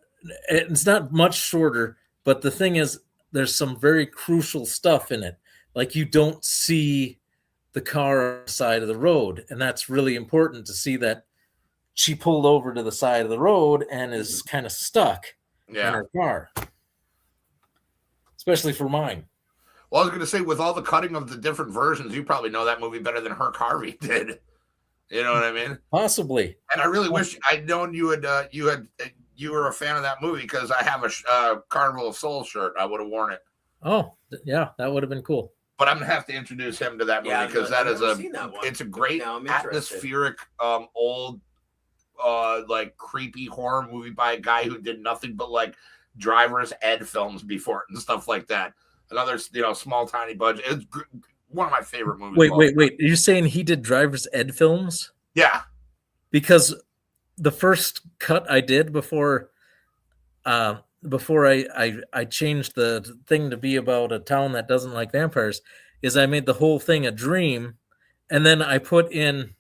S6: it's not much shorter. But the thing is, there's some very crucial stuff in it. Like, you don't see the car on the side of the road, and that's really important to see that she pulled over to the side of the road and is kind of stuck in her car, especially for mine.
S4: Well, I was going to say, with all the cutting of the different versions, you probably know that movie better than Herc Harvey did. You know what I mean?
S6: Possibly.
S4: And I really wish I'd known you were a fan of that movie, because I have a Carnival of Souls shirt. I would have worn it.
S6: Oh, yeah, that would have been cool.
S4: But I'm gonna have to introduce him to that movie, because it's a great atmospheric old like creepy horror movie by a guy who did nothing but like driver's ed films before it and stuff like that. Another, you know, small tiny budget. It's one of my favorite movies.
S6: Wait. You're saying he did driver's ed films?
S4: Yeah.
S6: Because the first cut I did before I changed the thing to be about a town that doesn't like vampires is I made the whole thing a dream, and then I put in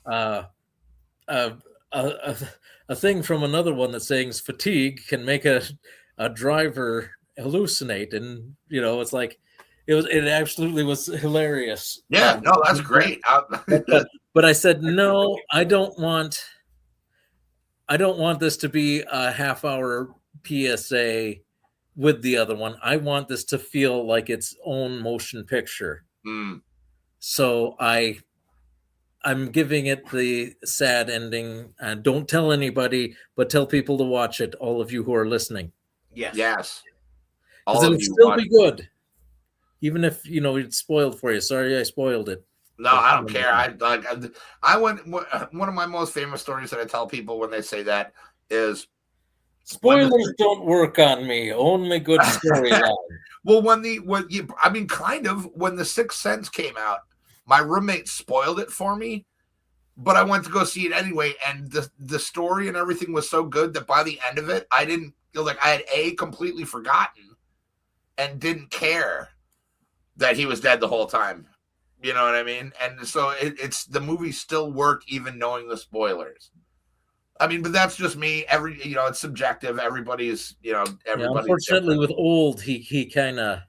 S6: a thing from another one that's saying fatigue can make a driver hallucinate, and you know, it's like it absolutely was hilarious.
S4: Yeah, no, that's great.
S6: But I said, no, I don't want this to be a half-hour PSA with the other one. I want this to feel like its own motion picture. So I'm giving it the sad ending. And don't tell anybody, but tell people to watch it. All of you who are listening.
S4: Yes.
S6: Because it'll still be good, even if, you know, it's spoiled for you. Sorry, I spoiled it.
S4: No, I don't care. I went. One of my most famous stories that I tell people when they say that is,
S6: spoilers don't work on me. Only good storyline.
S4: Well, when The Sixth Sense came out, my roommate spoiled it for me, but I went to go see it anyway, and the story and everything was so good that by the end of it, I didn't feel like I had completely forgotten and didn't care that he was dead the whole time. You know what I mean? And so it's the movie still worked even knowing the spoilers. I mean, but that's just me. It's subjective. Everybody's,
S6: unfortunately, with Old, he kind of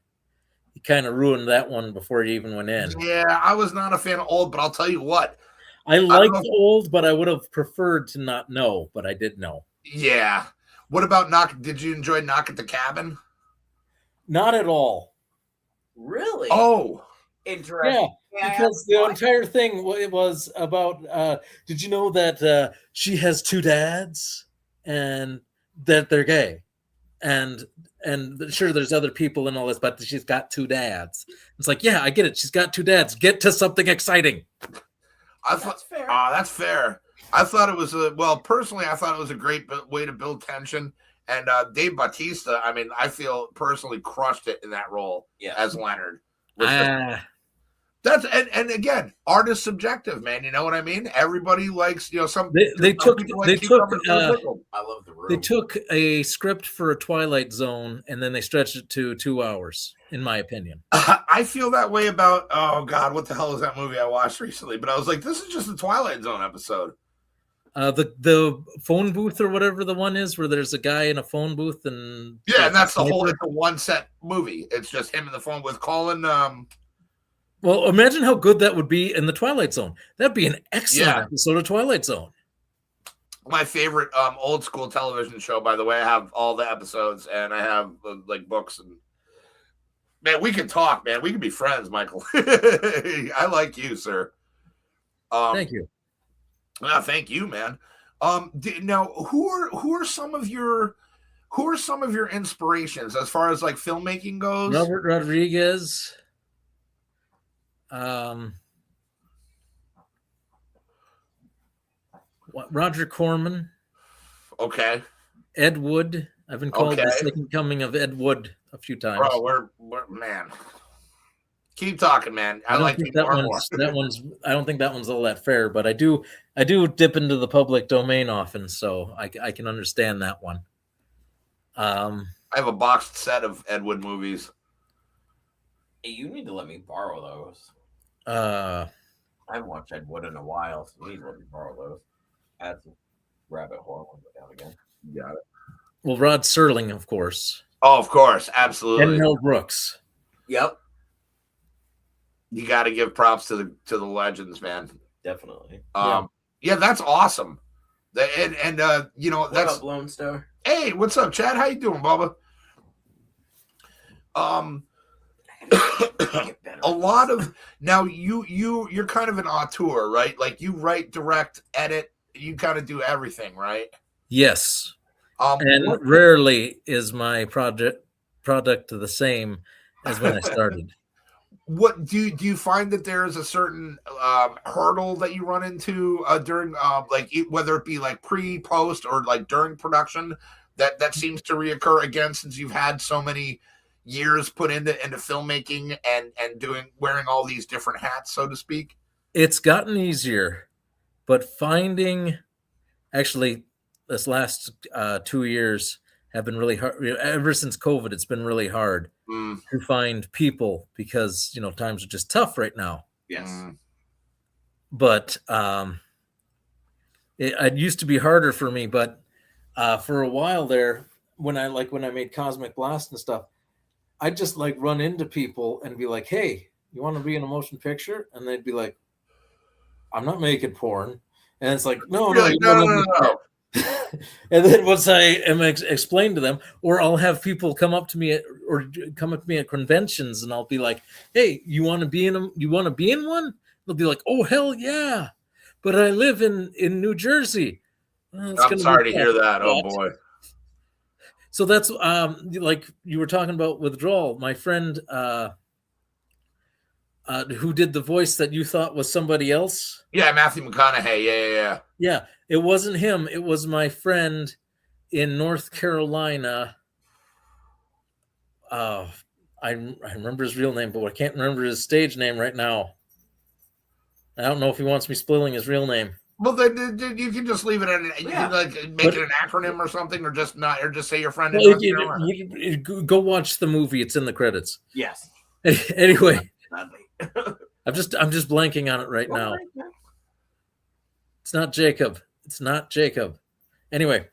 S6: ruined that one before he even went in.
S4: Yeah, I was not a fan of Old, but I'll tell you what.
S6: I liked Old, but I would have preferred to not know, but I did know.
S4: Yeah. What about Knock? Did you enjoy Knock at the Cabin?
S6: Not at all.
S2: Really?
S4: Oh.
S2: Interesting.
S6: Yeah, because the entire thing was about, did you know that she has 2 dads and that they're gay? And sure, there's other people and all this, but she's got 2 dads. It's like, yeah, I get it. She's got 2 dads. Get to something exciting.
S2: That's fair.
S4: That's fair. I thought it was personally, I thought it was a great way to build tension. And Dave Bautista, I mean, I feel personally crushed it in that role as Leonard. That's and again, art is subjective, man. You know what I mean? Everybody likes, some.
S6: They took
S4: I
S2: love The Room.
S6: They took a script for a Twilight Zone and then they stretched it to 2 hours, in my opinion.
S4: I feel that way about, oh God, what the hell is that movie I watched recently? But I was like, this is just a Twilight Zone episode.
S6: The phone booth or whatever the one is where there's a guy in a phone booth and
S4: Yeah, and that's the whole. It's a one set movie. It's just him in the phone with Colin.
S6: Well, imagine how good that would be in the Twilight Zone. That'd be an excellent
S4: Yeah.
S6: episode of Twilight Zone.
S4: My favorite old school television show, by the way. I have all the episodes and I have like books and man, we can talk, man. We can be friends, Michael. I like you, sir.
S6: Thank you.
S4: Thank you, man. Now, who are some of your inspirations as far as like filmmaking goes?
S6: Robert Rodriguez. Roger Corman.
S4: Okay.
S6: Ed Wood. I've been called the second coming of Ed Wood a few times.
S4: Bro, we're man. Keep talking, man. I like
S6: that one's. I don't think that one's all that fair, but I do dip into the public domain often, so I can understand that one.
S4: I have a boxed set of Ed Wood movies.
S2: Hey, you need to let me borrow those.
S6: I
S2: haven't watched Ed Wood in a while, so you need to let me borrow those. Add some rabbit hole and go down again.
S4: You got it.
S6: Well, Rod Serling, of course.
S4: Oh, of course, absolutely.
S6: And Mel Brooks.
S2: Yep.
S4: You got to give props to the legends, man.
S2: Definitely.
S4: Yeah, that's awesome. And you know,
S2: what
S4: that's
S2: up, Lone Star.
S4: Hey, what's up, Chad? How you doing, Bubba? A lot of now you're kind of an auteur, right? Like you write, direct, edit, you kind of do everything, right?
S6: Yes. And rarely is my product the same as when I started.
S4: What do you find that there is a certain hurdle that you run into during whether it be like pre, post, or like during production that seems to reoccur again since you've had so many years put into filmmaking and wearing all these different hats, so to speak?
S6: It's gotten easier, but finding actually this last 2 years have been really hard. Ever since COVID, it's been really hard to find people because, times are just tough right now.
S2: Yes.
S6: But it used to be harder for me, but for a while there, when I made Cosmic Blast and stuff, I'd just like run into people and be like, hey, you want to be in a motion picture? And they'd be like, I'm not making porn. And it's like, no. And then once I am explained to them, or I'll have people come up to me at conventions, and I'll be like, "Hey, you want to be in one?" They'll be like, "Oh, hell yeah!" But I live in New Jersey.
S4: I'm sorry to hear that. Oh boy.
S6: So that's like you were talking about withdrawal. My friend who did the voice that you thought was somebody else.
S4: Yeah, Matthew McConaughey.
S6: Yeah, it wasn't him. It was my friend in North Carolina. I remember his real name, but I can't remember his stage name right now. I don't know if he wants me spoiling his real name.
S4: Well, then you can just leave it at you can like make it an acronym or something, or just say your friend.
S6: You go watch the movie. It's in the credits.
S2: Yes.
S6: Anyway, I'm just blanking on it right now. It's not Jacob. Anyway,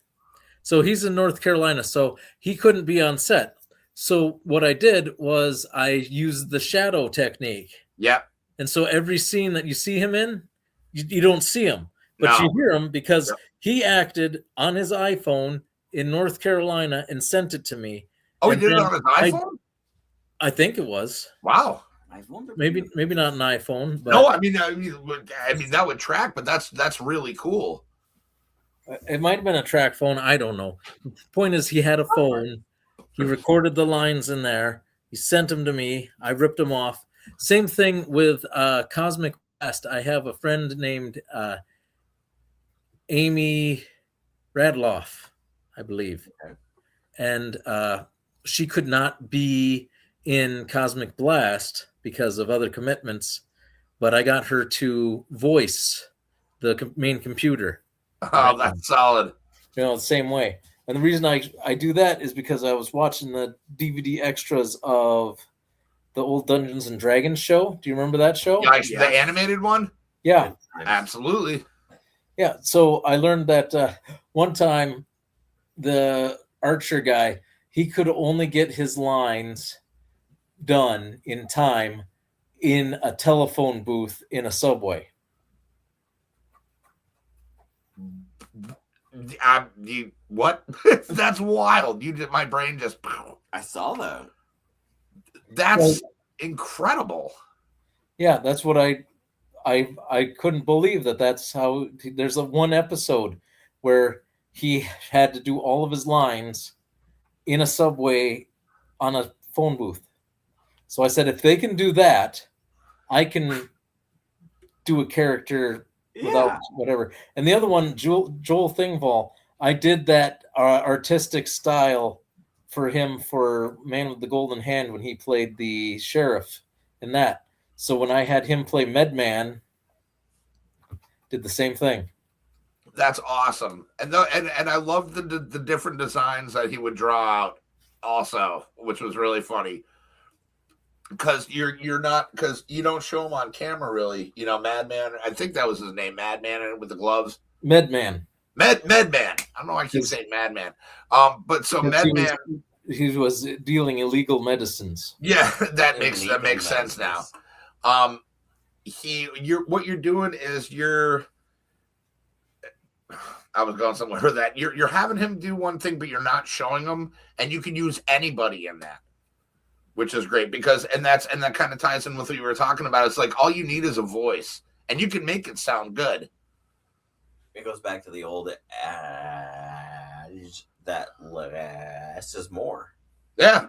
S6: so he's in North Carolina, so he couldn't be on set. So what I did was I used the shadow technique.
S4: Yeah.
S6: And so every scene that you see him in, you don't see him, but you hear him because he acted on his iPhone in North Carolina and sent it to me.
S4: Oh, he did it on his iPhone?
S6: I think it was.
S4: Wow.
S6: Maybe not an iPhone. But
S4: no, I mean that would track, but that's really cool.
S6: It might have been a track phone. I don't know. The point is, he had a phone. He recorded the lines in there. He sent them to me. I ripped them off. Same thing with Cosmic Blast. I have a friend named Amy Radloff, I believe, and she could not be in Cosmic Blast because of other commitments, but I got her to voice the main computer.
S4: Oh, that's solid.
S6: The same way. And the reason I do that is because I was watching the DVD extras of the old Dungeons and Dragons show. Do you remember that show?
S4: Yeah, the animated one?
S6: Yeah.
S4: Absolutely.
S6: Yeah, so I learned that one time the Archer guy, he could only get his lines done in time in a telephone booth in a subway.
S4: What? That's wild. You did my brain just.
S2: I saw that.
S4: That's incredible.
S6: Yeah, that's what I couldn't believe that that's how. There's one episode where he had to do all of his lines in a subway on a phone booth. So I said, if they can do that, I can do a character without whatever. And the other one, Joel Thingvall, I did that artistic style for him for Man with the Golden Hand when he played the sheriff in that. So when I had him play Medman, did the same thing.
S4: That's awesome. And I love the different designs that he would draw out also, which was really funny. Because you're not, because you don't show him on camera really, you know, Madman. I think that was his name, Madman, with the gloves.
S6: Medman.
S4: Medman. I don't know why I keep saying Madman. But so Medman,
S6: he was dealing illegal medicines.
S4: Yeah, that makes sense now. What you're doing is I was going somewhere with that. You're having him do one thing, but you're not showing him, and you can use anybody in that, which is great because that kind of ties in with what you were talking about. It's like all you need is a voice, and you can make it sound good.
S2: It goes back to the old adage that less is more.
S4: Yeah.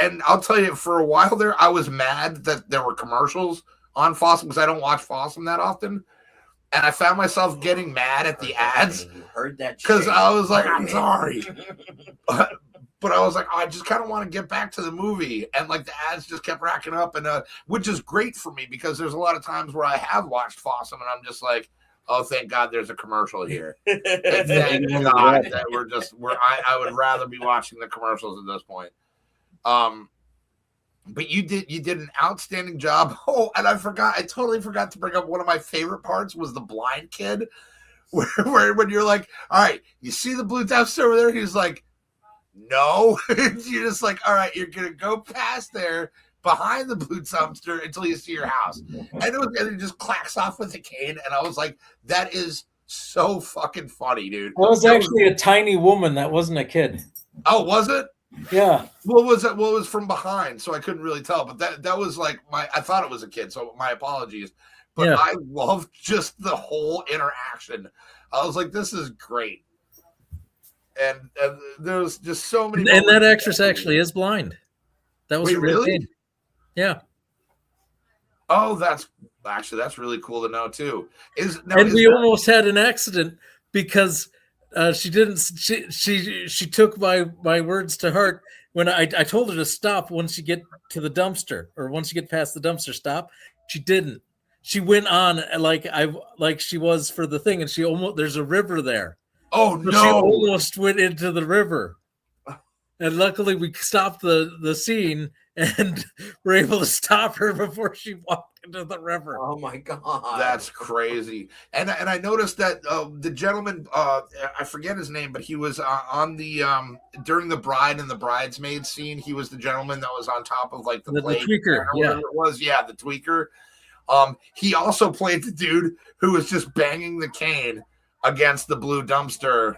S4: And I'll tell you, for a while there, I was mad that there were commercials on Fossum because I don't watch Fossum that often. And I found myself getting mad at the ads.
S2: You heard that
S4: because I was like, I'm sorry. But I was like, I just kind of want to get back to the movie. And like the ads just kept racking up, and which is great for me because there's a lot of times where I have watched Fossum and I'm just like, oh, thank God there's a commercial here. Thank God that I would rather be watching the commercials at this point. But you did an outstanding job. Oh, and I totally forgot to bring up one of my favorite parts was the blind kid, where when you're like, all right, you see the blue dumpster over there? He's like, no. You're just like, all right, you're gonna go past there behind the blue dumpster until you see your house. And it just clacks off with a cane. And I was like, that is so fucking funny, dude.
S6: That was actually a tiny woman. That wasn't a kid.
S4: Oh, was it?
S6: Yeah.
S4: What was it? Well, it was from behind, so I couldn't really tell. But that was like I thought it was a kid, so my apologies. But yeah. I loved just the whole interaction. I was like, this is great. And there's just so many.
S6: And that actress actually is blind. That was
S4: really?
S6: Yeah.
S4: Oh, that's really cool to know too.
S6: We almost had an accident because she took my words to heart when I told her to stop once you get to the dumpster or once you get past the dumpster. Stop. She didn't. She went on like she was for the thing, and there's a river there.
S4: Oh
S6: so
S4: no!
S6: She almost went into the river, and luckily we stopped the scene and were able to stop her before she walked into the river.
S2: Oh my God,
S4: that's crazy! And I noticed that the gentleman, I forget his name, but he was on the during the bride and the bridesmaid scene. He was the gentleman that was on top of like the
S6: tweaker,
S4: whatever it was. Yeah, the tweaker. He also played the dude who was just banging the cane against the blue dumpster.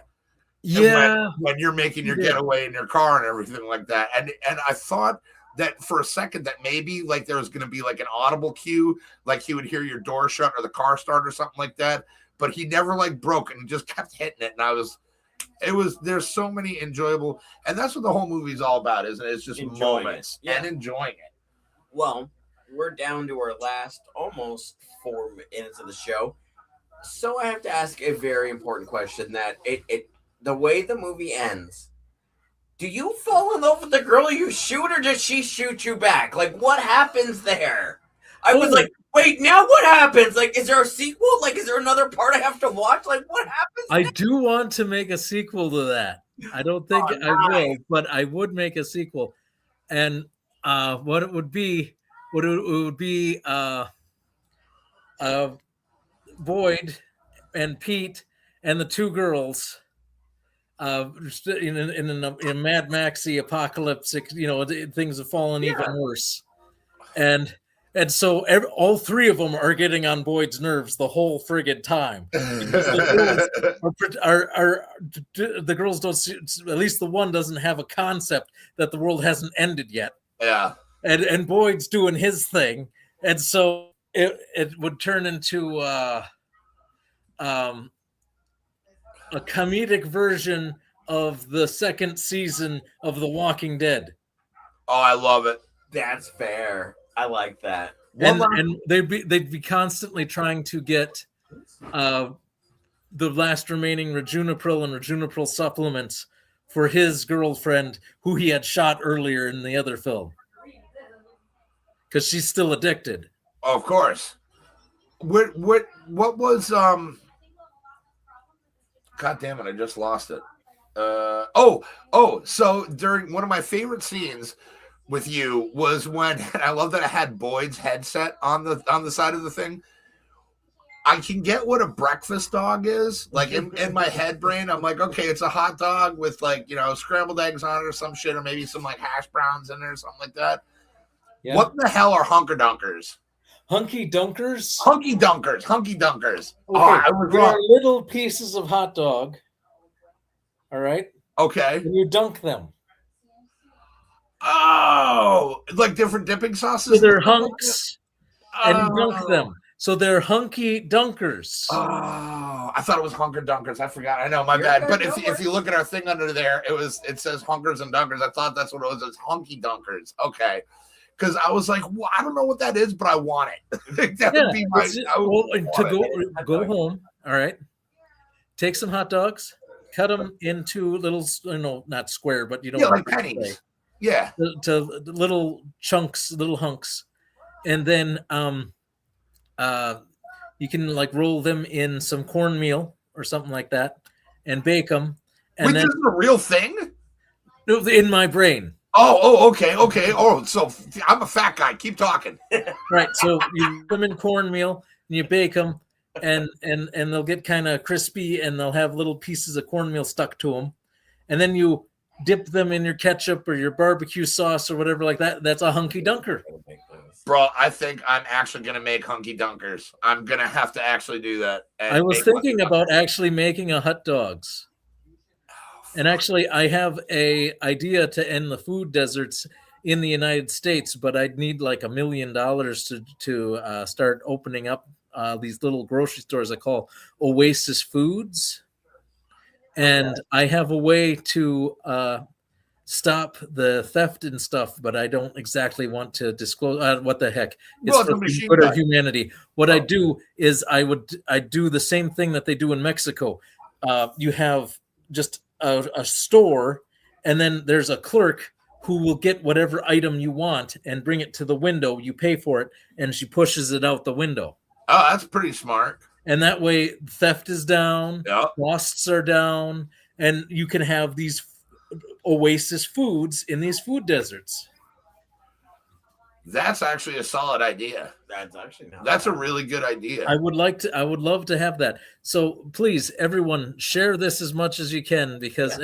S6: Yeah,
S4: when you're making your getaway in your car and everything like that. And I thought that for a second that maybe like there was going to be like an audible cue, like he would hear your door shut or the car start or something like that. But he never like broke and he just kept hitting it. And there's so many enjoyable, and that's what the whole movie's all about, isn't it? It's just moments and enjoying it.
S2: Well, we're down to our last almost 4 minutes of the show. So I have to ask a very important question that the way the movie ends, do you fall in love with the girl you shoot or does she shoot you back? Like, what happens there? I was like, wait, now what happens? Like, is there a sequel? Like, is there another part I have to watch? Like, what happens
S6: I do want to make a sequel to that. I don't think I will, but I would make a sequel. And what it would be Boyd and Pete and the two girls in a Mad Maxy apocalyptic, things have fallen even worse, and so all three of them are getting on Boyd's nerves the whole friggin' time. The girls don't see, at least the one doesn't have a concept that the world hasn't ended yet.
S4: Yeah,
S6: and Boyd's doing his thing, and so it would turn into a comedic version of the second season of The Walking Dead.
S4: Oh, I love it.
S2: That's fair. I like that.
S6: And they'd be constantly trying to get the last remaining Rajunipril and Rajunipril supplements for his girlfriend, who he had shot earlier in the other film, because she's still addicted.
S4: Oh, of course. What was God damn it! I just lost it. So during one of my favorite scenes with you was when, and I love that I had Boyd's headset on the side of the thing. I can get what a breakfast dog is. Like in my head brain, I'm like, okay, it's a hot dog with like, scrambled eggs on it or some shit, or maybe some like hash browns in there or something like that. Yeah. What the hell are hunker dunkers?
S6: Hunky dunkers?
S4: Hunky dunkers. Okay.
S6: I was wrong. Little pieces of hot dog. All right.
S4: Okay.
S6: And you dunk them.
S4: Oh, like different dipping sauces?
S6: So they're hunks, and you dunk them. So they're hunky dunkers.
S4: Oh, I thought it was hunker dunkers. I forgot. I know, my bad. But if you look at our thing under there, it says hunkers and dunkers. I thought that's what it was. It's hunky dunkers. Okay. Because I was like, well, I don't know what that is, but I want it. That would be my.
S6: Go home. All right. Take some hot dogs, cut them into little, not square, but
S4: like pennies. Yeah.
S6: To little chunks, little hunks, and then you can like roll them in some cornmeal or something like that, and bake them. And
S4: Wait, this is a real thing?
S6: No, in my brain.
S4: Oh, okay. Oh, so I'm a fat guy. Keep talking.
S6: Right. So you put them in cornmeal and you bake them, and they'll get kind of crispy, and they'll have little pieces of cornmeal stuck to them, and then you dip them in your ketchup or your barbecue sauce or whatever like that. That's a hunky dunker.
S4: Bro, I think I'm actually going to make hunky dunkers. I'm going to have to actually do that.
S6: I was thinking about actually making a hot dogs. And actually, I have a idea to end the food deserts in the United States, but I'd need like $1 million to start opening up these little grocery stores I call Oasis Foods. And I have a way to stop the theft and stuff, but I don't exactly want to disclose. What the heck? It's for the good of humanity. What I do is I do the same thing that they do in Mexico. You have just a store, and then there's a clerk who will get whatever item you want and bring it to the window. You pay for it, and she pushes it out the window.
S4: Oh, that's pretty smart.
S6: And that way theft is down,
S4: yep.
S6: Costs are down, and you can have these Oasis foods in these food deserts.
S4: That's actually a solid idea. That's a really good idea.
S6: I would love to have that. So please, everyone, share this as much as you can, because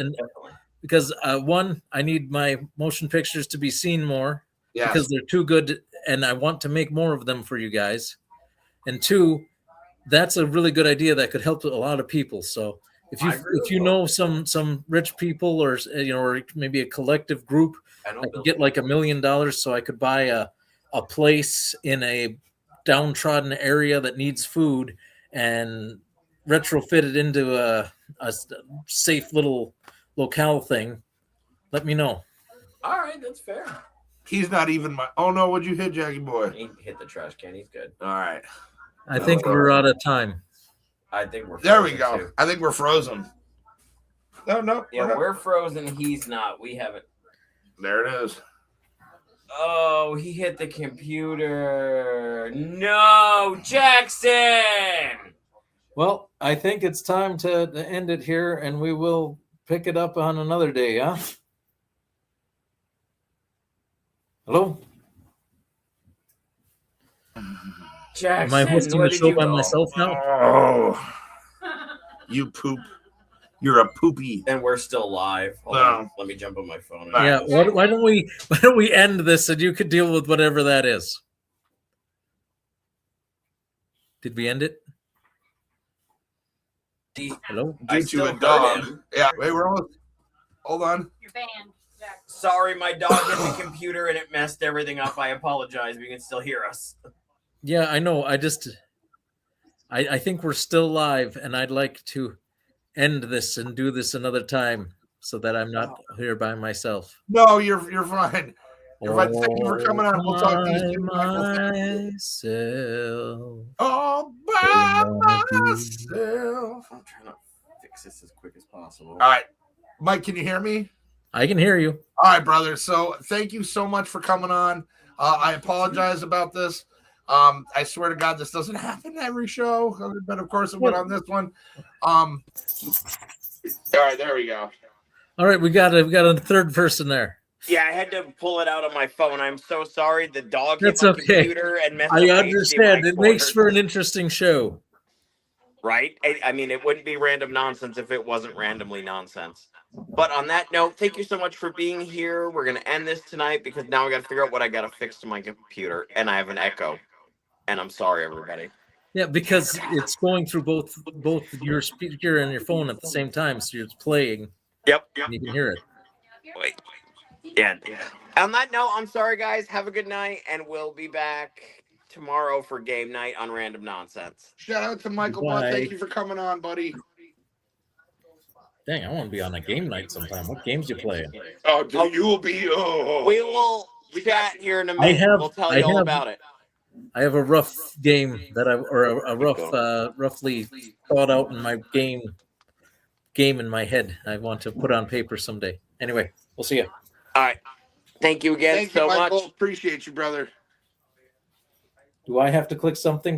S6: one, I need my motion pictures to be seen more, because they're too good, and I want to make more of them for you guys. And two, that's a really good idea that could help a lot of people. So if you know some rich people, or or maybe a collective group, I could get like $1 million so I could buy a place in a downtrodden area that needs food and retrofit it into a safe little locale thing. Let me know.
S2: All right, that's fair.
S4: He's not even my. Oh no! What'd you hit, Jackie boy?
S2: He hit the trash can. He's good.
S4: All right.
S6: I think we're out of time.
S2: I think we're.
S4: There we go. Too. I think we're frozen. No.
S2: Yeah, we're frozen. He's not. We haven't.
S4: There it is.
S2: Oh, he hit the computer. No, Jackson.
S6: Well, I think it's time to end it here, and we will pick it up on another day, huh? Hello?
S2: Jackson,
S6: Am I hosting
S2: where
S6: the
S2: did
S6: show
S2: you
S6: by
S2: go?
S6: myself now?
S4: Oh, you poop. You're a poopy.
S2: And we're still live. Hold
S4: No.
S2: on. Let me jump on my phone.
S4: All
S6: Yeah.
S4: right.
S6: Why don't we end this and you could deal with whatever that is? Did we end it? Hello?
S2: I
S4: Due to
S2: still
S4: a
S2: heard
S4: dog.
S2: him.
S4: Yeah. Wait, we're almost. Hold on.
S5: You're banned. Jack.
S2: Sorry, my dog hit the computer and it messed everything up. I apologize. But you can still hear us.
S6: Yeah, I know. I think we're still live, and I'd like to end this and do this another time so that I'm not here by myself.
S4: No, you're fine. You're fine. Thank you for coming on. We'll talk to you soon, Michael.
S6: Myself.
S4: All by myself.
S2: I'm trying to fix this as quick as possible.
S4: All right. Mike, can you hear me?
S6: I can hear you.
S4: All right, brother. So thank you so much for coming on. I apologize about this. I swear to God, this doesn't happen every show, but of course it went on this one. All right, there we go.
S6: All right, we got a third person there.
S2: Yeah, I had to pull it out on my phone. I'm so sorry. The dog
S6: That's
S2: hit my
S6: okay.
S2: computer and messed up
S6: I
S2: my
S6: understand.
S2: HDMI
S6: It makes
S2: cord.
S6: for an interesting show.
S2: Right? I mean, it wouldn't be random nonsense if it wasn't randomly nonsense. But on that note, thank you so much for being here. We're going to end this tonight because now we got to figure out what I got to fix to my computer. And I have an echo. And I'm sorry, everybody.
S6: Yeah, because it's going through both your speaker and your phone at the same time, so it's playing.
S2: Yep.
S6: And you can hear it.
S2: Wait. Yeah. On that note, I'm sorry, guys. Have a good night. And we'll be back tomorrow for game night on Random Nonsense.
S4: Shout out to Michael
S6: Bye.
S4: Butt. Thank you for coming on, buddy.
S6: Dang, I want to be on a game night sometime. What games you playing?
S4: Oh, dude, you will be. Oh.
S2: We will chat here in a minute. We'll tell you all about it.
S6: I have a rough game that roughly thought out in my game in my head. I want to put on paper someday. Anyway, we'll see you.
S2: All right. Thank you again
S4: Thank
S2: so
S4: you, Michael.
S2: much.
S4: Appreciate you, brother.
S6: Do I have to click something?